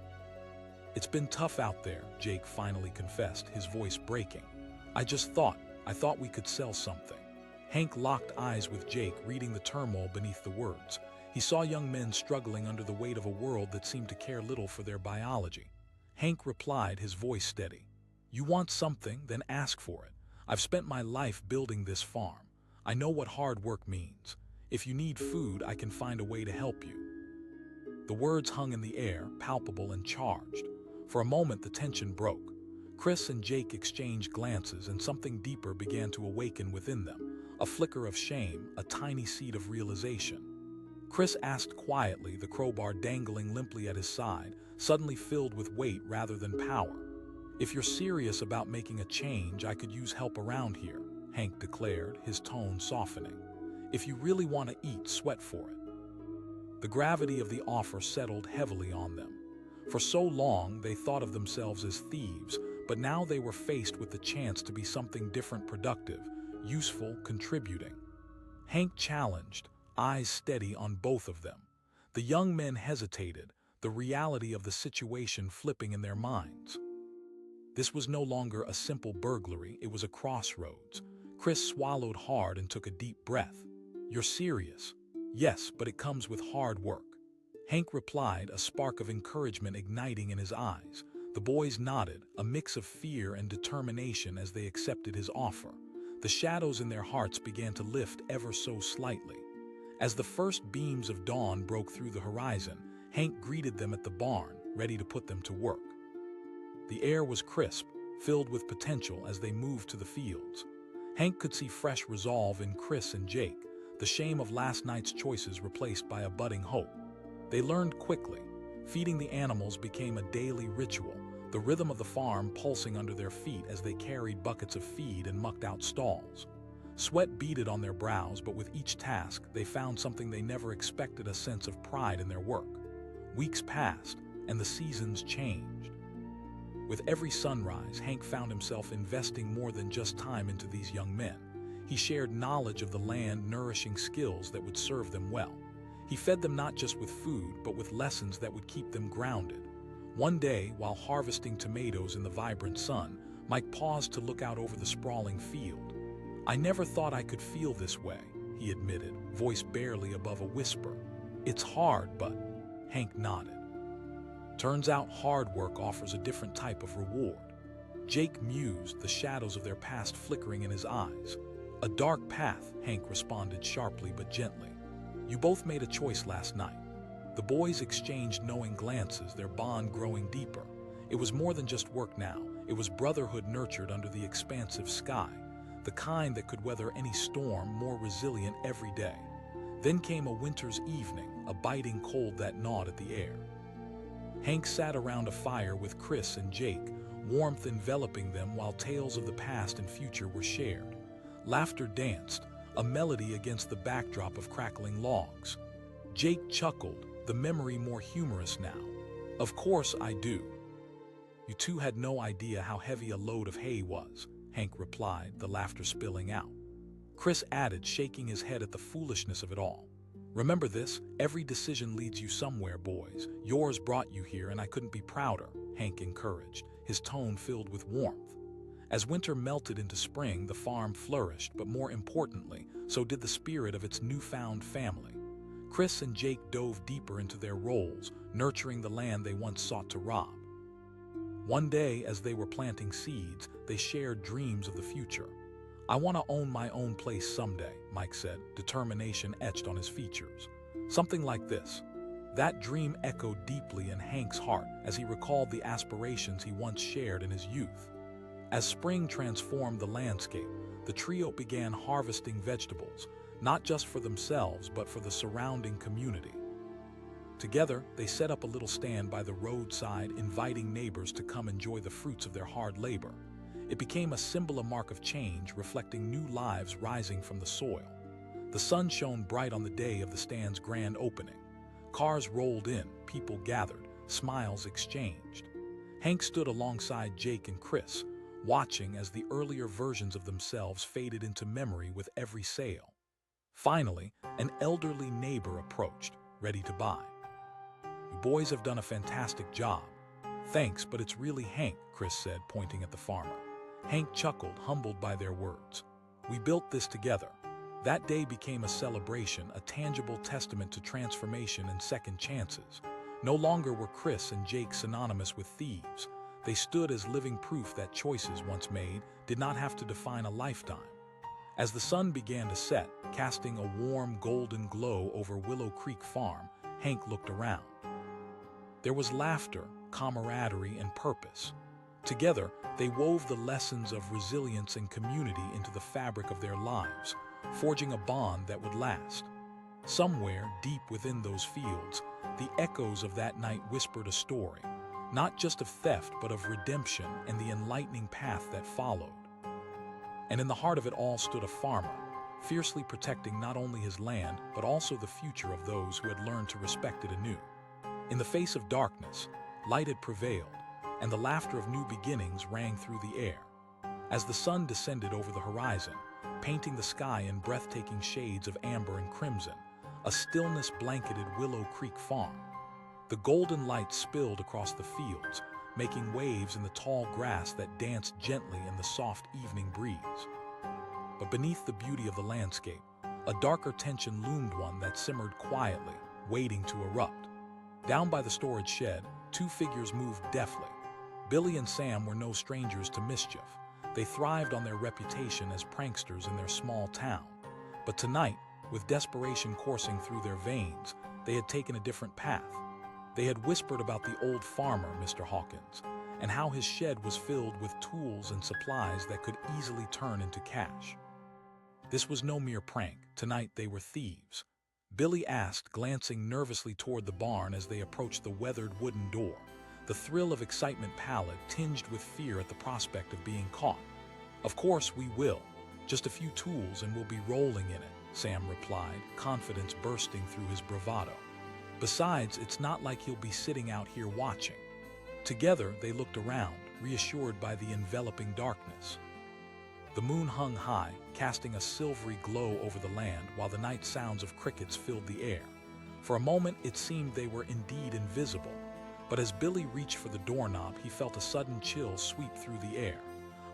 "It's been tough out there," Jake finally confessed, his voice breaking. I thought we could sell something." Hank locked eyes with Jake, reading the turmoil beneath the words. He saw young men struggling under the weight of a world that seemed to care little for their biology. Hank replied, his voice steady. "You want something, then ask for it. I've spent my life building this farm. I know what hard work means. If you need food, I can find a way to help you." The words hung in the air, palpable and charged. For a moment, the tension broke. Chris and Jake exchanged glances, and something deeper began to awaken within them. A flicker of shame, a tiny seed of realization. Chris asked quietly, the crowbar dangling limply at his side, suddenly filled with weight rather than power. "If you're serious about making a change, I could use help around here," Hank declared, his tone softening. "If you really want to eat, sweat for it." The gravity of the offer settled heavily on them. For so long, they thought of themselves as thieves, but now they were faced with the chance to be something different, productive, useful, contributing. Hank challenged, eyes steady on both of them. The young men hesitated, the reality of the situation flipping in their minds. This was no longer a simple burglary, it was a crossroads. Chris swallowed hard and took a deep breath. "You're serious?" "Yes, but it comes with hard work." Hank replied, a spark of encouragement igniting in his eyes. The boys nodded, a mix of fear and determination as they accepted his offer. The shadows in their hearts began to lift ever so slightly. As the first beams of dawn broke through the horizon, Hank greeted them at the barn, ready to put them to work. The air was crisp, filled with potential as they moved to the fields. Hank could see fresh resolve in Chris and Jake, the shame of last night's choices replaced by a budding hope. They learned quickly. Feeding the animals became a daily ritual, the rhythm of the farm pulsing under their feet as they carried buckets of feed and mucked out stalls. Sweat beaded on their brows, but with each task, they found something they never expected: a sense of pride in their work. Weeks passed, and the seasons changed. With every sunrise, Hank found himself investing more than just time into these young men. He shared knowledge of the land, nourishing skills that would serve them well. He fed them not just with food, but with lessons that would keep them grounded. One day, while harvesting tomatoes in the vibrant sun, Mike paused to look out over the sprawling field. "I never thought I could feel this way," he admitted, voice barely above a whisper. "It's hard, but..." Hank nodded. "Turns out hard work offers a different type of reward." Jake mused, the shadows of their past flickering in his eyes. "A dark path," Hank responded sharply but gently. "You both made a choice last night." The boys exchanged knowing glances, their bond growing deeper. It was more than just work now. It was brotherhood nurtured under the expansive sky, the kind that could weather any storm, more resilient every day. Then came a winter's evening, a biting cold that gnawed at the air. Hank sat around a fire with Chris and Jake, warmth enveloping them while tales of the past and future were shared. Laughter danced, a melody against the backdrop of crackling logs. Jake chuckled, the memory more humorous now. "Of course I do." "You two had no idea how heavy a load of hay was," Hank replied, the laughter spilling out. Chris added, shaking his head at the foolishness of it all. "Remember this, every decision leads you somewhere, boys. Yours brought you here, and I couldn't be prouder," Hank encouraged, his tone filled with warmth. As winter melted into spring, the farm flourished, but more importantly, so did the spirit of its newfound family. Chris and Jake dove deeper into their roles, nurturing the land they once sought to rob. One day, as they were planting seeds, they shared dreams of the future. "I want to own my own place someday," Mike said, determination etched on his features. Something like this. That dream echoed deeply in Hank's heart as he recalled the aspirations he once shared in his youth. As spring transformed the landscape, the trio began harvesting vegetables, not just for themselves but for the surrounding community. Together, they set up a little stand by the roadside, inviting neighbors to come enjoy the fruits of their hard labor. It became a symbol, a mark of change, reflecting new lives rising from the soil. The sun shone bright on the day of the stand's grand opening. Cars rolled in, people gathered, smiles exchanged. Hank stood alongside Jake and Chris, watching as the earlier versions of themselves faded into memory with every sale. Finally, an elderly neighbor approached, ready to buy. "You boys have done a fantastic job." "Thanks, but it's really Hank," Chris said, pointing at the farmer. Hank chuckled, humbled by their words. "We built this together." That day became a celebration, a tangible testament to transformation and second chances. No longer were Chris and Jake synonymous with thieves. They stood as living proof that choices once made did not have to define a lifetime. As the sun began to set, casting a warm golden glow over Willow Creek Farm, Hank looked around. There was laughter, camaraderie, and purpose. Together, they wove the lessons of resilience and community into the fabric of their lives, forging a bond that would last. Somewhere deep within those fields, the echoes of that night whispered a story, not just of theft but of redemption and the enlightening path that followed. And in the heart of it all stood a farmer, fiercely protecting not only his land but also the future of those who had learned to respect it anew. In the face of darkness, light had prevailed, and the laughter of new beginnings rang through the air. As the sun descended over the horizon, painting the sky in breathtaking shades of amber and crimson, a stillness blanketed Willow Creek Farm. The golden light spilled across the fields, making waves in the tall grass that danced gently in the soft evening breeze. But beneath the beauty of the landscape, a darker tension loomed, one that simmered quietly, waiting to erupt. Down by the storage shed, two figures moved deftly. Billy and Sam were no strangers to mischief. They thrived on their reputation as pranksters in their small town. But tonight, With desperation coursing through their veins, they had taken a different path. They had whispered about the old farmer, Mr. Hawkins, and how his shed was filled with tools and supplies that could easily turn into cash. This was no mere prank. Tonight they were thieves. Billy asked, glancing nervously toward the barn as they approached the weathered wooden door, the thrill of excitement pallid, tinged with fear at the prospect of being caught. "Of course we will. Just a few tools and we'll be rolling in it," Sam replied, confidence bursting through his bravado. "Besides, it's not like he'll be sitting out here watching." Together they looked around, reassured by the enveloping darkness. The moon hung high, casting a silvery glow over the land while the night sounds of crickets filled the air. For a moment it seemed they were indeed invisible, but as Billy reached for the doorknob he felt a sudden chill sweep through the air.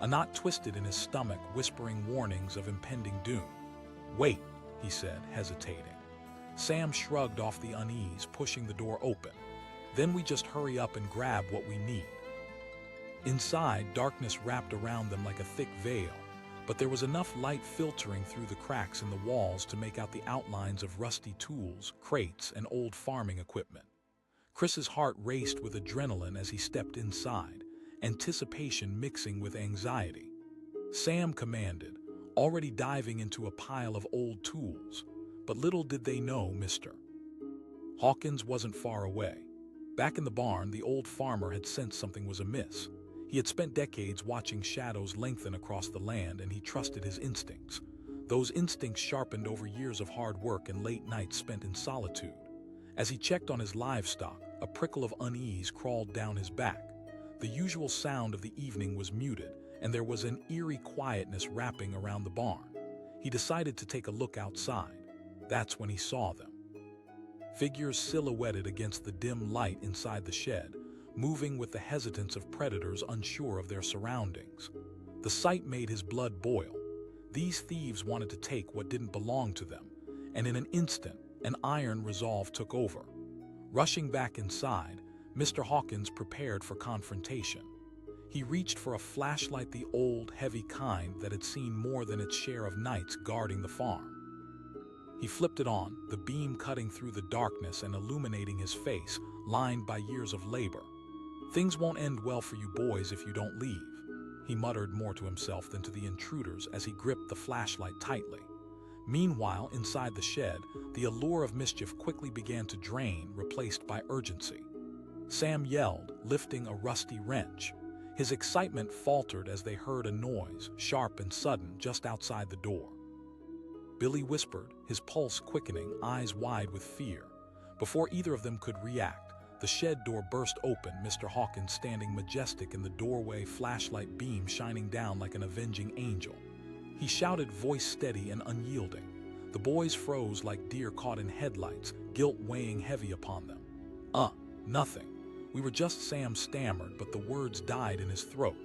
A knot twisted in his stomach, whispering warnings of impending doom. "Wait," he said, hesitating. Sam shrugged off the unease, pushing the door open. "Then we just hurry up and grab what we need." Inside, darkness wrapped around them like a thick veil, but there was enough light filtering through the cracks in the walls to make out the outlines of rusty tools, crates, and old farming equipment. Chris's heart raced with adrenaline as he stepped inside, anticipation mixing with anxiety. Sam commanded, already diving into a pile of old tools. But little did they know Mr. Hawkins wasn't far away. Back in the barn, the old farmer had sensed something was amiss. He had spent decades watching shadows lengthen across the land, and he trusted his instincts. Those instincts sharpened over years of hard work and late nights spent in solitude. As he checked on his livestock, a prickle of unease crawled down his back. The usual sound of the evening was muted, and there was an eerie quietness wrapping around the barn. He decided to take a look outside. That's when he saw them. Figures silhouetted against the dim light inside the shed, moving with the hesitance of predators unsure of their surroundings. The sight made his blood boil. These thieves wanted to take what didn't belong to them, and in an instant, an iron resolve took over. Rushing back inside, Mr. Hawkins prepared for confrontation. He reached for a flashlight, the old, heavy kind that had seen more than its share of nights guarding the farm. He flipped it on, the beam cutting through the darkness and illuminating his face, lined by years of labor. "Things won't end well for you boys if you don't leave," he muttered, more to himself than to the intruders as he gripped the flashlight tightly. Meanwhile, inside the shed, the allure of mischief quickly began to drain, replaced by urgency. Sam yelled, lifting a rusty wrench. His excitement faltered as they heard a noise, sharp and sudden, just outside the door. Billy whispered, his pulse quickening, eyes wide with fear. Before either of them could react, the shed door burst open, Mr. Hawkins standing majestic in the doorway, flashlight beam shining down like an avenging angel. He shouted, voice steady and unyielding. The boys froze like deer caught in headlights, guilt weighing heavy upon them. Nothing. We were just," Sam stammered, but the words died in his throat.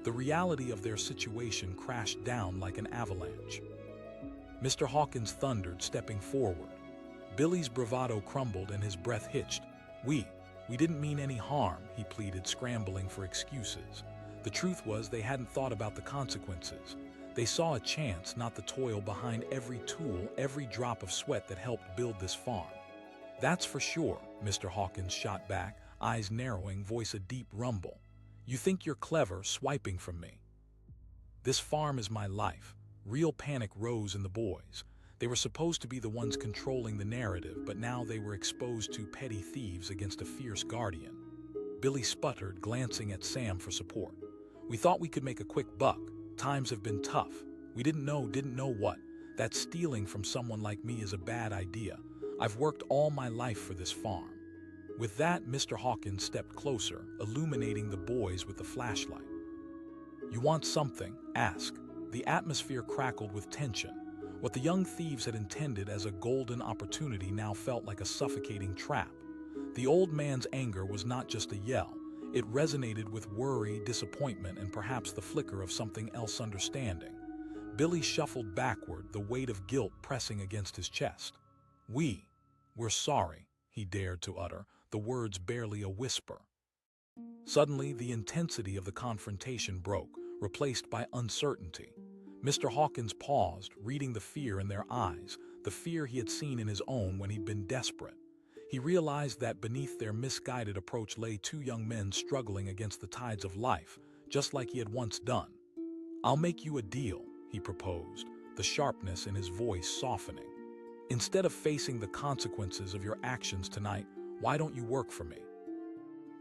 The reality of their situation crashed down like an avalanche. Mr. Hawkins thundered, stepping forward. Billy's bravado crumbled and his breath hitched. We didn't mean any harm," he pleaded, scrambling for excuses. The truth was they hadn't thought about the consequences. They saw a chance, not the toil behind every tool, every drop of sweat that helped build this farm. "That's for sure," Mr. Hawkins shot back, eyes narrowing, voice a deep rumble. "You think you're clever, swiping from me. This farm is my life." Real panic rose in the boys. They were supposed to be the ones controlling the narrative, but now they were exposed to petty thieves against a fierce guardian. Billy sputtered, glancing at Sam for support. "We thought we could make a quick buck. Times have been tough. We didn't know what. That stealing from someone like me is a bad idea. I've worked all my life for this farm." With that, Mr. Hawkins stepped closer, illuminating the boys with the flashlight. "You want something? Ask." The atmosphere crackled with tension. What the young thieves had intended as a golden opportunity now felt like a suffocating trap. The old man's anger was not just a yell. It resonated with worry, disappointment, and perhaps the flicker of something else, understanding. Billy shuffled backward, the weight of guilt pressing against his chest. We're sorry," he dared to utter, the words barely a whisper. Suddenly, the intensity of the confrontation broke, replaced by uncertainty. Mr. Hawkins paused, reading the fear in their eyes, the fear he had seen in his own when he'd been desperate. He realized that beneath their misguided approach lay two young men struggling against the tides of life, just like he had once done. "I'll make you a deal," he proposed, the sharpness in his voice softening. "Instead of facing the consequences of your actions tonight, why don't you work for me?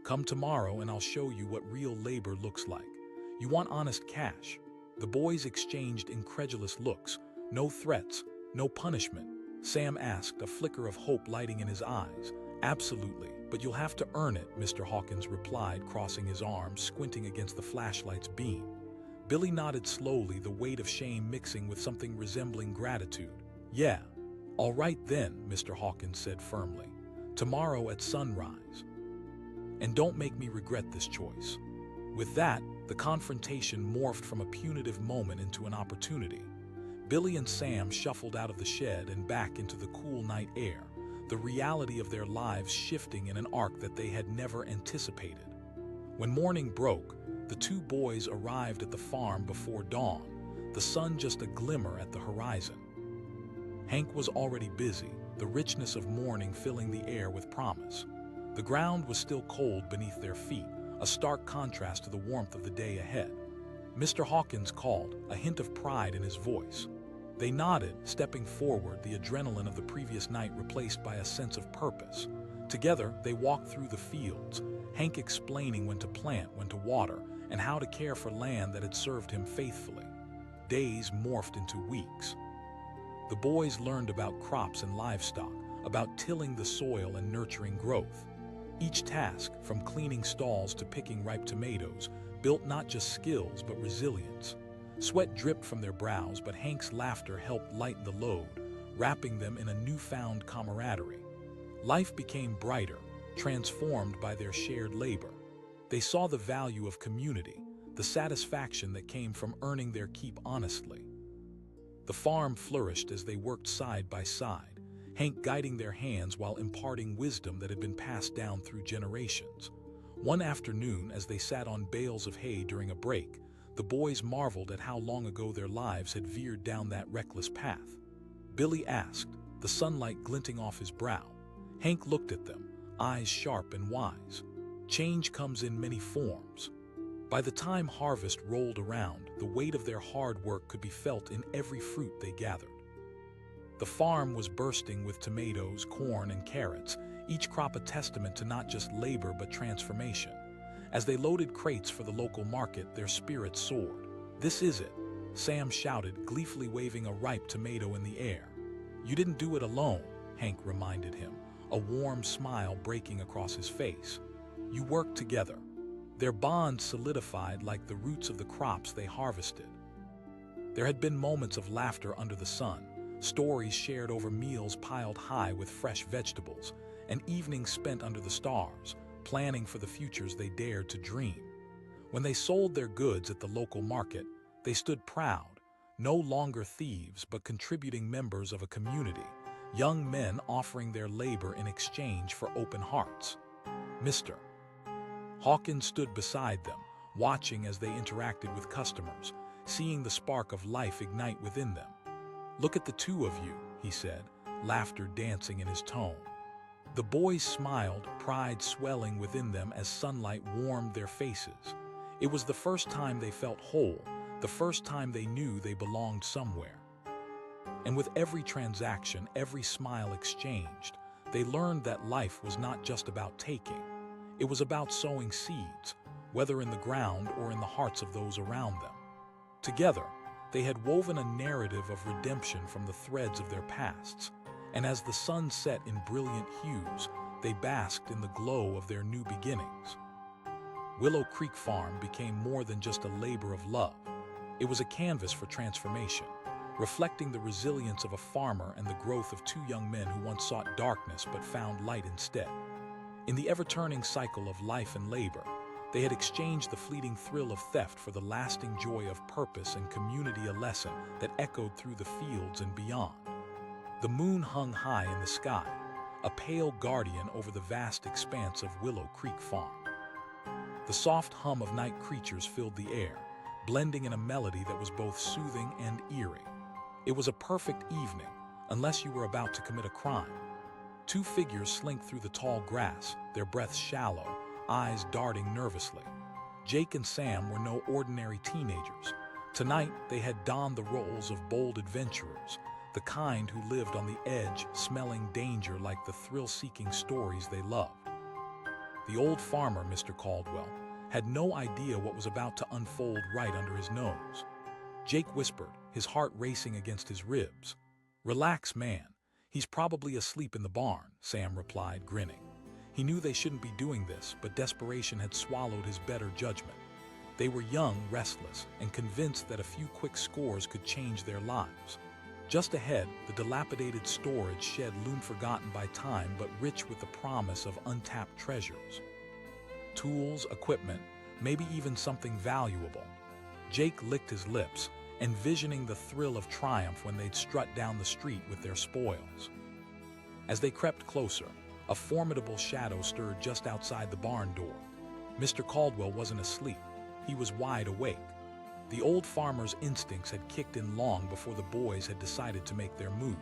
Come tomorrow and I'll show you what real labor looks like. You want honest cash?" The boys exchanged incredulous looks. "No threats, no punishment?" Sam asked, a flicker of hope lighting in his eyes. "Absolutely, but you'll have to earn it," Mr. Hawkins replied, crossing his arms, squinting against the flashlight's beam. Billy nodded slowly, the weight of shame mixing with something resembling gratitude. "Yeah, all right then," Mr. Hawkins said firmly. "Tomorrow at sunrise. And don't make me regret this choice." With that, the confrontation morphed from a punitive moment into an opportunity. Billy and Sam shuffled out of the shed and back into the cool night air, the reality of their lives shifting in an arc that they had never anticipated. When morning broke, the two boys arrived at the farm before dawn, the sun just a glimmer at the horizon. Hank was already busy, the richness of morning filling the air with promise. The ground was still cold beneath their feet, a stark contrast to the warmth of the day ahead. Mr. Hawkins called, a hint of pride in his voice. They nodded, stepping forward, the adrenaline of the previous night replaced by a sense of purpose. Together, they walked through the fields, Hank explaining when to plant, when to water, and how to care for land that had served him faithfully. Days morphed into weeks. The boys learned about crops and livestock, about tilling the soil and nurturing growth. Each task, from cleaning stalls to picking ripe tomatoes, built not just skills but resilience. Sweat dripped from their brows, but Hank's laughter helped lighten the load, wrapping them in a newfound camaraderie. Life became brighter, transformed by their shared labor. They saw the value of community, the satisfaction that came from earning their keep honestly. The farm flourished as they worked side by side, Hank guiding their hands while imparting wisdom that had been passed down through generations. One afternoon, as they sat on bales of hay during a break, the boys marveled at how long ago their lives had veered down that reckless path. Billy asked, the sunlight glinting off his brow. Hank looked at them, eyes sharp and wise. Change comes in many forms. By the time harvest rolled around, the weight of their hard work could be felt in every fruit they gathered. The farm was bursting with tomatoes, corn, and carrots, each crop a testament to not just labor but transformation. As they loaded crates for the local market, their spirits soared. "This is it," Sam shouted, gleefully waving a ripe tomato in the air. "You didn't do it alone," Hank reminded him, a warm smile breaking across his face. "You worked together." Their bond solidified like the roots of the crops they harvested. There had been moments of laughter under the sun, stories shared over meals piled high with fresh vegetables, and evenings spent under the stars, planning for the futures they dared to dream. When they sold their goods at the local market, they stood proud, no longer thieves but contributing members of a community, young men offering their labor in exchange for open hearts. Mr. Hawkins stood beside them, watching as they interacted with customers, seeing the spark of life ignite within them. "Look at the two of you," he said, laughter dancing in his tone. The boys smiled, pride swelling within them as sunlight warmed their faces. It was the first time they felt whole, the first time they knew they belonged somewhere. And with every transaction, every smile exchanged, they learned that life was not just about taking. It was about sowing seeds, whether in the ground or in the hearts of those around them. Together, they had woven a narrative of redemption from the threads of their pasts, and as the sun set in brilliant hues, they basked in the glow of their new beginnings. Willow Creek Farm became more than just a labor of love. It was a canvas for transformation, reflecting the resilience of a farmer and the growth of two young men who once sought darkness but found light instead. In the ever-turning cycle of life and labor, they had exchanged the fleeting thrill of theft for the lasting joy of purpose and community, a lesson that echoed through the fields and beyond. The moon hung high in the sky, a pale guardian over the vast expanse of Willow Creek Farm. The soft hum of night creatures filled the air, blending in a melody that was both soothing and eerie. It was a perfect evening, unless you were about to commit a crime. Two figures slink through the tall grass, their breaths shallow, eyes darting nervously. Jake and Sam were no ordinary teenagers. Tonight, they had donned the roles of bold adventurers, the kind who lived on the edge, smelling danger like the thrill-seeking stories they loved. The old farmer, Mr. Caldwell, had no idea what was about to unfold right under his nose. Jake whispered, his heart racing against his ribs. "Relax, man. He's probably asleep in the barn," Sam replied, grinning. He knew they shouldn't be doing this, but desperation had swallowed his better judgment. They were young, restless, and convinced that a few quick scores could change their lives. Just ahead, the dilapidated storage shed loomed, forgotten by time but rich with the promise of untapped treasures. Tools, equipment, maybe even something valuable. Jake licked his lips, envisioning the thrill of triumph when they'd strut down the street with their spoils. As they crept closer, a formidable shadow stirred just outside the barn door. Mr. Caldwell wasn't asleep. He was wide awake. The old farmer's instincts had kicked in long before the boys had decided to make their move.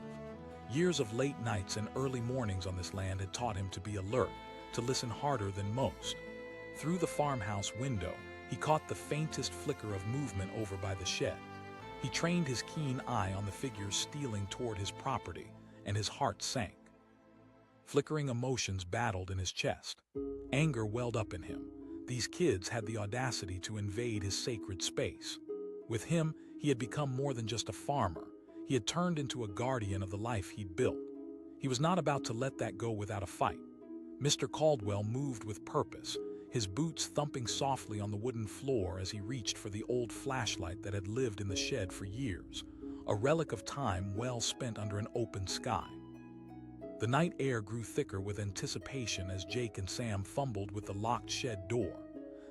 Years of late nights and early mornings on this land had taught him to be alert, to listen harder than most. Through the farmhouse window, he caught the faintest flicker of movement over by the shed. He trained his keen eye on the figures stealing toward his property, and his heart sank. Flickering emotions battled in his chest. Anger welled up in him. These kids had the audacity to invade his sacred space. With him, he had become more than just a farmer. He had turned into a guardian of the life he'd built. He was not about to let that go without a fight. Mr. Caldwell moved with purpose, his boots thumping softly on the wooden floor as he reached for the old flashlight that had lived in the shed for years, a relic of time well spent under an open sky. The night air grew thicker with anticipation as Jake and Sam fumbled with the locked shed door.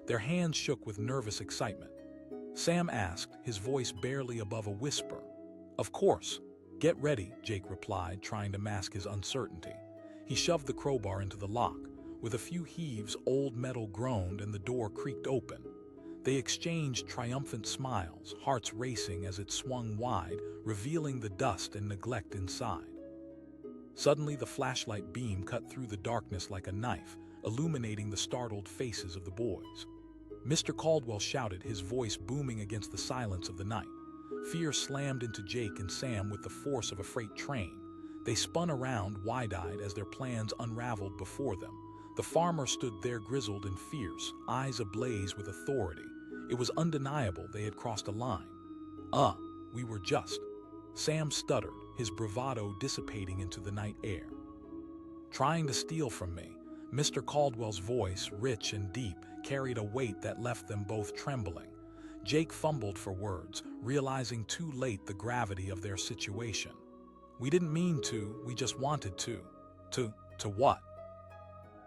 Their hands shook with nervous excitement. Sam asked, his voice barely above a whisper. "Of course. Get ready," Jake replied, trying to mask his uncertainty. He shoved the crowbar into the lock. With a few heaves, old metal groaned and the door creaked open. They exchanged triumphant smiles, hearts racing as it swung wide, revealing the dust and neglect inside. Suddenly, the flashlight beam cut through the darkness like a knife, illuminating the startled faces of the boys. Mr. Caldwell shouted, his voice booming against the silence of the night. Fear slammed into Jake and Sam with the force of a freight train. They spun around, wide-eyed, as their plans unraveled before them. The farmer stood there grizzled and fierce, eyes ablaze with authority. It was undeniable they had crossed a line. We were just..." Sam stuttered, his bravado dissipating into the night air. "Trying to steal from me." Mr. Caldwell's voice, rich and deep, carried a weight that left them both trembling. Jake fumbled for words, realizing too late the gravity of their situation. "We didn't mean to, we just wanted to." To what?"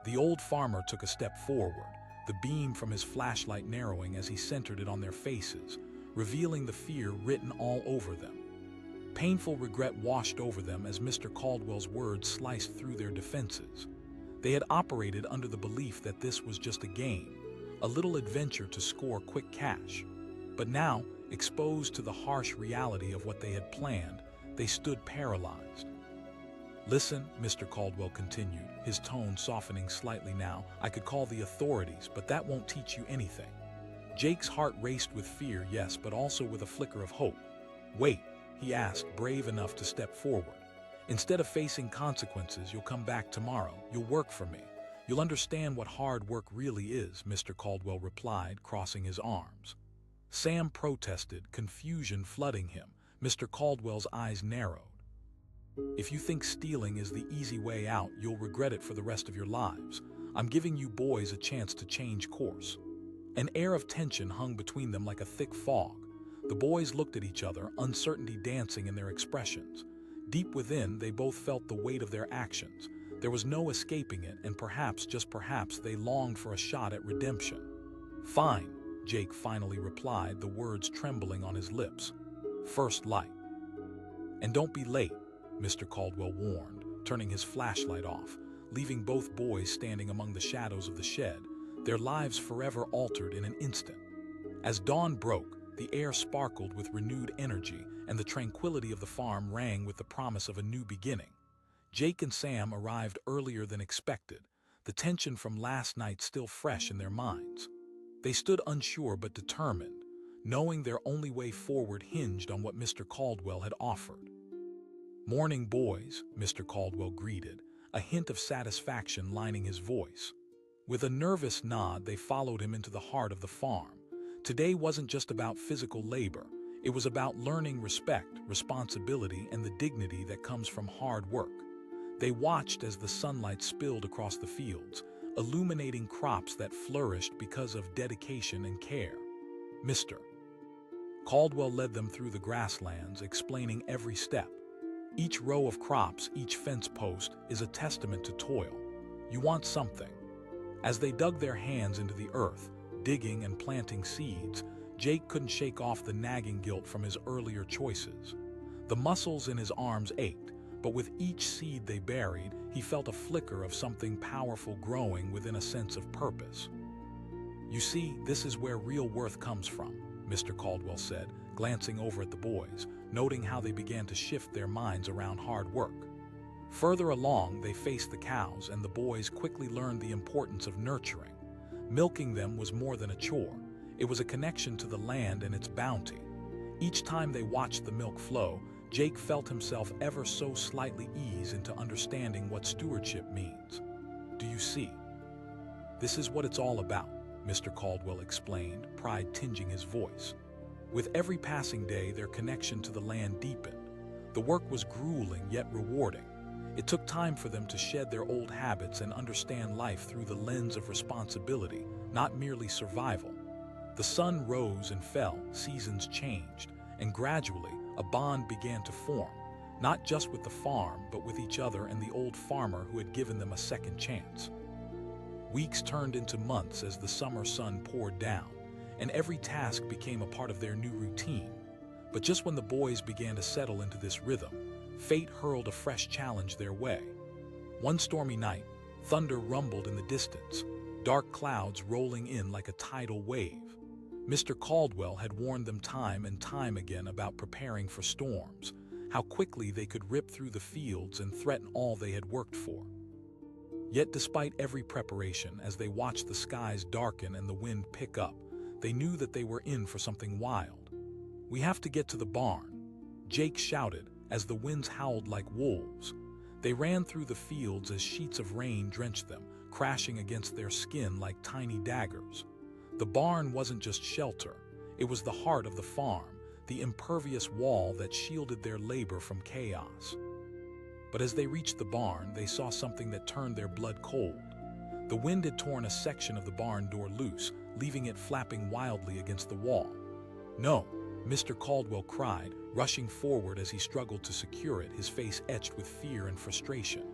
The old farmer took a step forward, the beam from his flashlight narrowing as he centered it on their faces, revealing the fear written all over them. Painful regret washed over them as Mr. Caldwell's words sliced through their defenses. They had operated under the belief that this was just a game, a little adventure to score quick cash. But now, exposed to the harsh reality of what they had planned, they stood paralyzed. "Listen," Mr. Caldwell continued, his tone softening slightly now, "I could call the authorities, but that won't teach you anything." Jake's heart raced with fear, yes, but also with a flicker of hope. "Wait," he asked, brave enough to step forward. "Instead of facing consequences, you'll come back tomorrow. You'll work for me. You'll understand what hard work really is," Mr. Caldwell replied, crossing his arms. Sam protested, confusion flooding him. Mr. Caldwell's eyes narrowed. "If you think stealing is the easy way out, you'll regret it for the rest of your lives. I'm giving you boys a chance to change course." An air of tension hung between them like a thick fog. The boys looked at each other, uncertainty dancing in their expressions. Deep within, they both felt the weight of their actions. There was no escaping it, and perhaps, just perhaps, they longed for a shot at redemption. "Fine," Jake finally replied, the words trembling on his lips. "First light." "And don't be late," Mr. Caldwell warned, turning his flashlight off, leaving both boys standing among the shadows of the shed, their lives forever altered in an instant. As dawn broke, the air sparkled with renewed energy, and the tranquility of the farm rang with the promise of a new beginning. Jake and Sam arrived earlier than expected, the tension from last night still fresh in their minds. They stood unsure but determined, knowing their only way forward hinged on what Mr. Caldwell had offered. "Morning, boys," Mr. Caldwell greeted, a hint of satisfaction lining his voice. With a nervous nod, they followed him into the heart of the farm. Today wasn't just about physical labor. It was about learning respect, responsibility, and the dignity that comes from hard work. They watched as the sunlight spilled across the fields, illuminating crops that flourished because of dedication and care. Mr. Caldwell led them through the grasslands, explaining every step. Each row of crops, each fence post, is a testament to toil. You want something. As they dug their hands into the earth, digging and planting seeds, Jake couldn't shake off the nagging guilt from his earlier choices. The muscles in his arms ached, but with each seed they buried, he felt a flicker of something powerful growing within a sense of purpose. "You see, this is where real worth comes from," Mr. Caldwell said, glancing over at the boys, noting how they began to shift their minds around hard work. Further along, they faced the cows, and the boys quickly learned the importance of nurturing. Milking them was more than a chore. It was a connection to the land and its bounty. Each time they watched the milk flow, Jake felt himself ever so slightly ease into understanding what stewardship means. "Do you see? This is what it's all about," Mr. Caldwell explained, pride tinging his voice. With every passing day, their connection to the land deepened. The work was grueling yet rewarding. It took time for them to shed their old habits and understand life through the lens of responsibility, not merely survival. The sun rose and fell, seasons changed, and gradually a bond began to form, not just with the farm, but with each other and the old farmer who had given them a second chance. Weeks turned into months as the summer sun poured down, and every task became a part of their new routine. But just when the boys began to settle into this rhythm, fate hurled a fresh challenge their way. One stormy night, thunder rumbled in the distance, dark clouds rolling in like a tidal wave. Mr. Caldwell had warned them time and time again about preparing for storms, how quickly they could rip through the fields and threaten all they had worked for. Yet despite every preparation, as they watched the skies darken and the wind pick up, they knew that they were in for something wild. "We have to get to the barn," Jake shouted as the winds howled like wolves. They ran through the fields as sheets of rain drenched them, crashing against their skin like tiny daggers. The barn wasn't just shelter, it was the heart of the farm, the impervious wall that shielded their labor from chaos. But as they reached the barn, they saw something that turned their blood cold. The wind had torn a section of the barn door loose, leaving it flapping wildly against the wall. "No!" Mr. Caldwell cried, rushing forward as he struggled to secure it, his face etched with fear and frustration.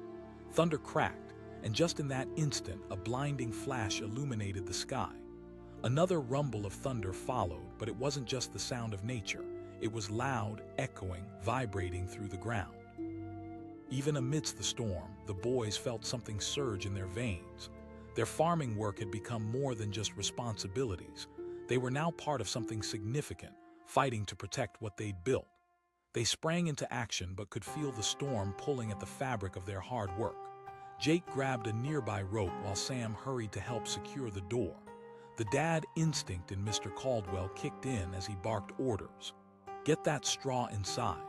Thunder cracked, and just in that instant, a blinding flash illuminated the sky. Another rumble of thunder followed, but it wasn't just the sound of nature. It was loud, echoing, vibrating through the ground. Even amidst the storm, the boys felt something surge in their veins. Their farming work had become more than just responsibilities. They were now part of something significant, fighting to protect what they'd built. They sprang into action but could feel the storm pulling at the fabric of their hard work. Jake grabbed a nearby rope while Sam hurried to help secure the door. The dad instinct in Mr. Caldwell kicked in as he barked orders. "Get that straw inside."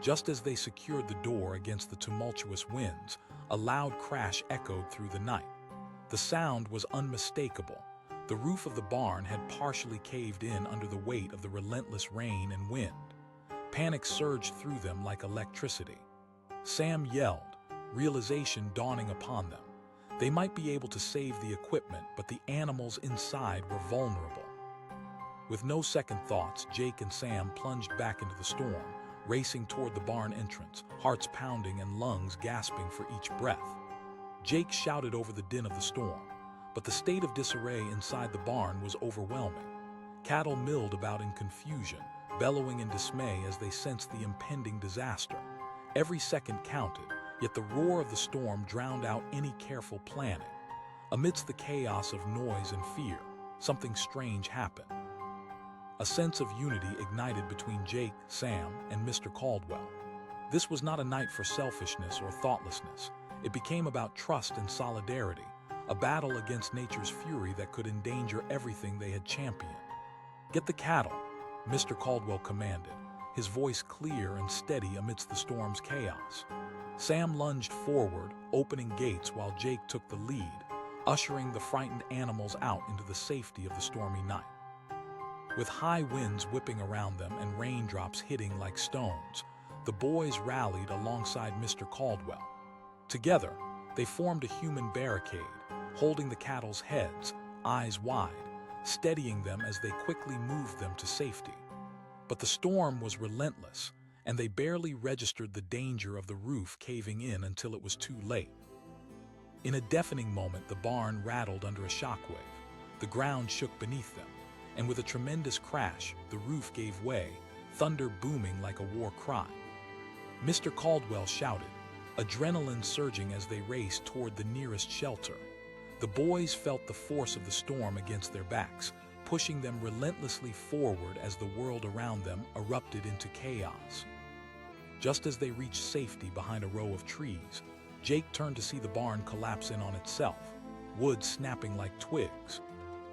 Just as they secured the door against the tumultuous winds, a loud crash echoed through the night. The sound was unmistakable. The roof of the barn had partially caved in under the weight of the relentless rain and wind. Panic surged through them like electricity. Sam yelled, realization dawning upon them. They might be able to save the equipment, but the animals inside were vulnerable. With no second thoughts, Jake and Sam plunged back into the storm, racing toward the barn entrance, hearts pounding and lungs gasping for each breath. Jake shouted over the din of the storm, but the state of disarray inside the barn was overwhelming. Cattle milled about in confusion, bellowing in dismay as they sensed the impending disaster. Every second counted, yet the roar of the storm drowned out any careful planning. Amidst the chaos of noise and fear, something strange happened. A sense of unity ignited between Jake, Sam, and Mr. Caldwell. This was not a night for selfishness or thoughtlessness. It became about trust and solidarity, a battle against nature's fury that could endanger everything they had championed. "Get the cattle," Mr. Caldwell commanded, his voice clear and steady amidst the storm's chaos. Sam lunged forward, opening gates while Jake took the lead, ushering the frightened animals out into the safety of the stormy night. With high winds whipping around them and raindrops hitting like stones, the boys rallied alongside Mr. Caldwell. Together, they formed a human barricade, holding the cattle's heads, eyes wide, steadying them as they quickly moved them to safety. But the storm was relentless, and they barely registered the danger of the roof caving in until it was too late. In a deafening moment, the barn rattled under a shockwave. The ground shook beneath them, and with a tremendous crash, the roof gave way, thunder booming like a war cry. Mr. Caldwell shouted, adrenaline surging as they raced toward the nearest shelter. The boys felt the force of the storm against their backs, pushing them relentlessly forward as the world around them erupted into chaos. Just as they reached safety behind a row of trees, Jake turned to see the barn collapse in on itself, wood snapping like twigs.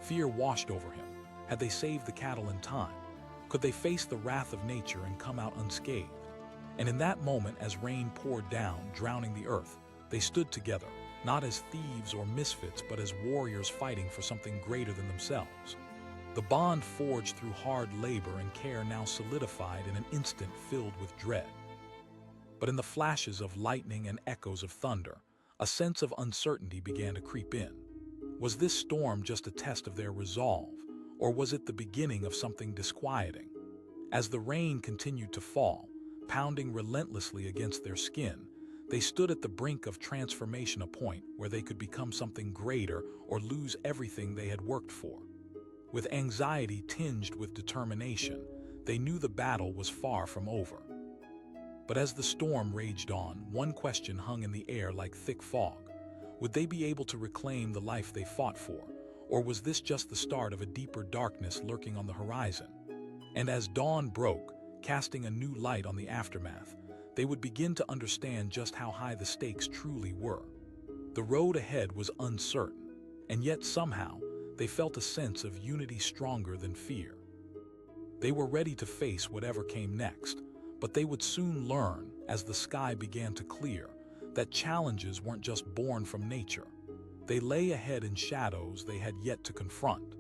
Fear washed over him. Had they saved the cattle in time? Could they face the wrath of nature and come out unscathed? And in that moment, as rain poured down, drowning the earth, they stood together, not as thieves or misfits, but as warriors fighting for something greater than themselves. The bond forged through hard labor and care now solidified in an instant filled with dread. But in the flashes of lightning and echoes of thunder, a sense of uncertainty began to creep in. Was this storm just a test of their resolve, or was it the beginning of something disquieting? As the rain continued to fall, pounding relentlessly against their skin, they stood at the brink of transformation, a point where they could become something greater or lose everything they had worked for. With anxiety tinged with determination, they knew the battle was far from over. But as the storm raged on, one question hung in the air like thick fog. Would they be able to reclaim the life they fought for, or was this just the start of a deeper darkness lurking on the horizon? And as dawn broke, casting a new light on the aftermath, they would begin to understand just how high the stakes truly were. The road ahead was uncertain, and yet somehow they felt a sense of unity stronger than fear. They were ready to face whatever came next, but they would soon learn, as the sky began to clear, that challenges weren't just born from nature. They lay ahead in shadows they had yet to confront.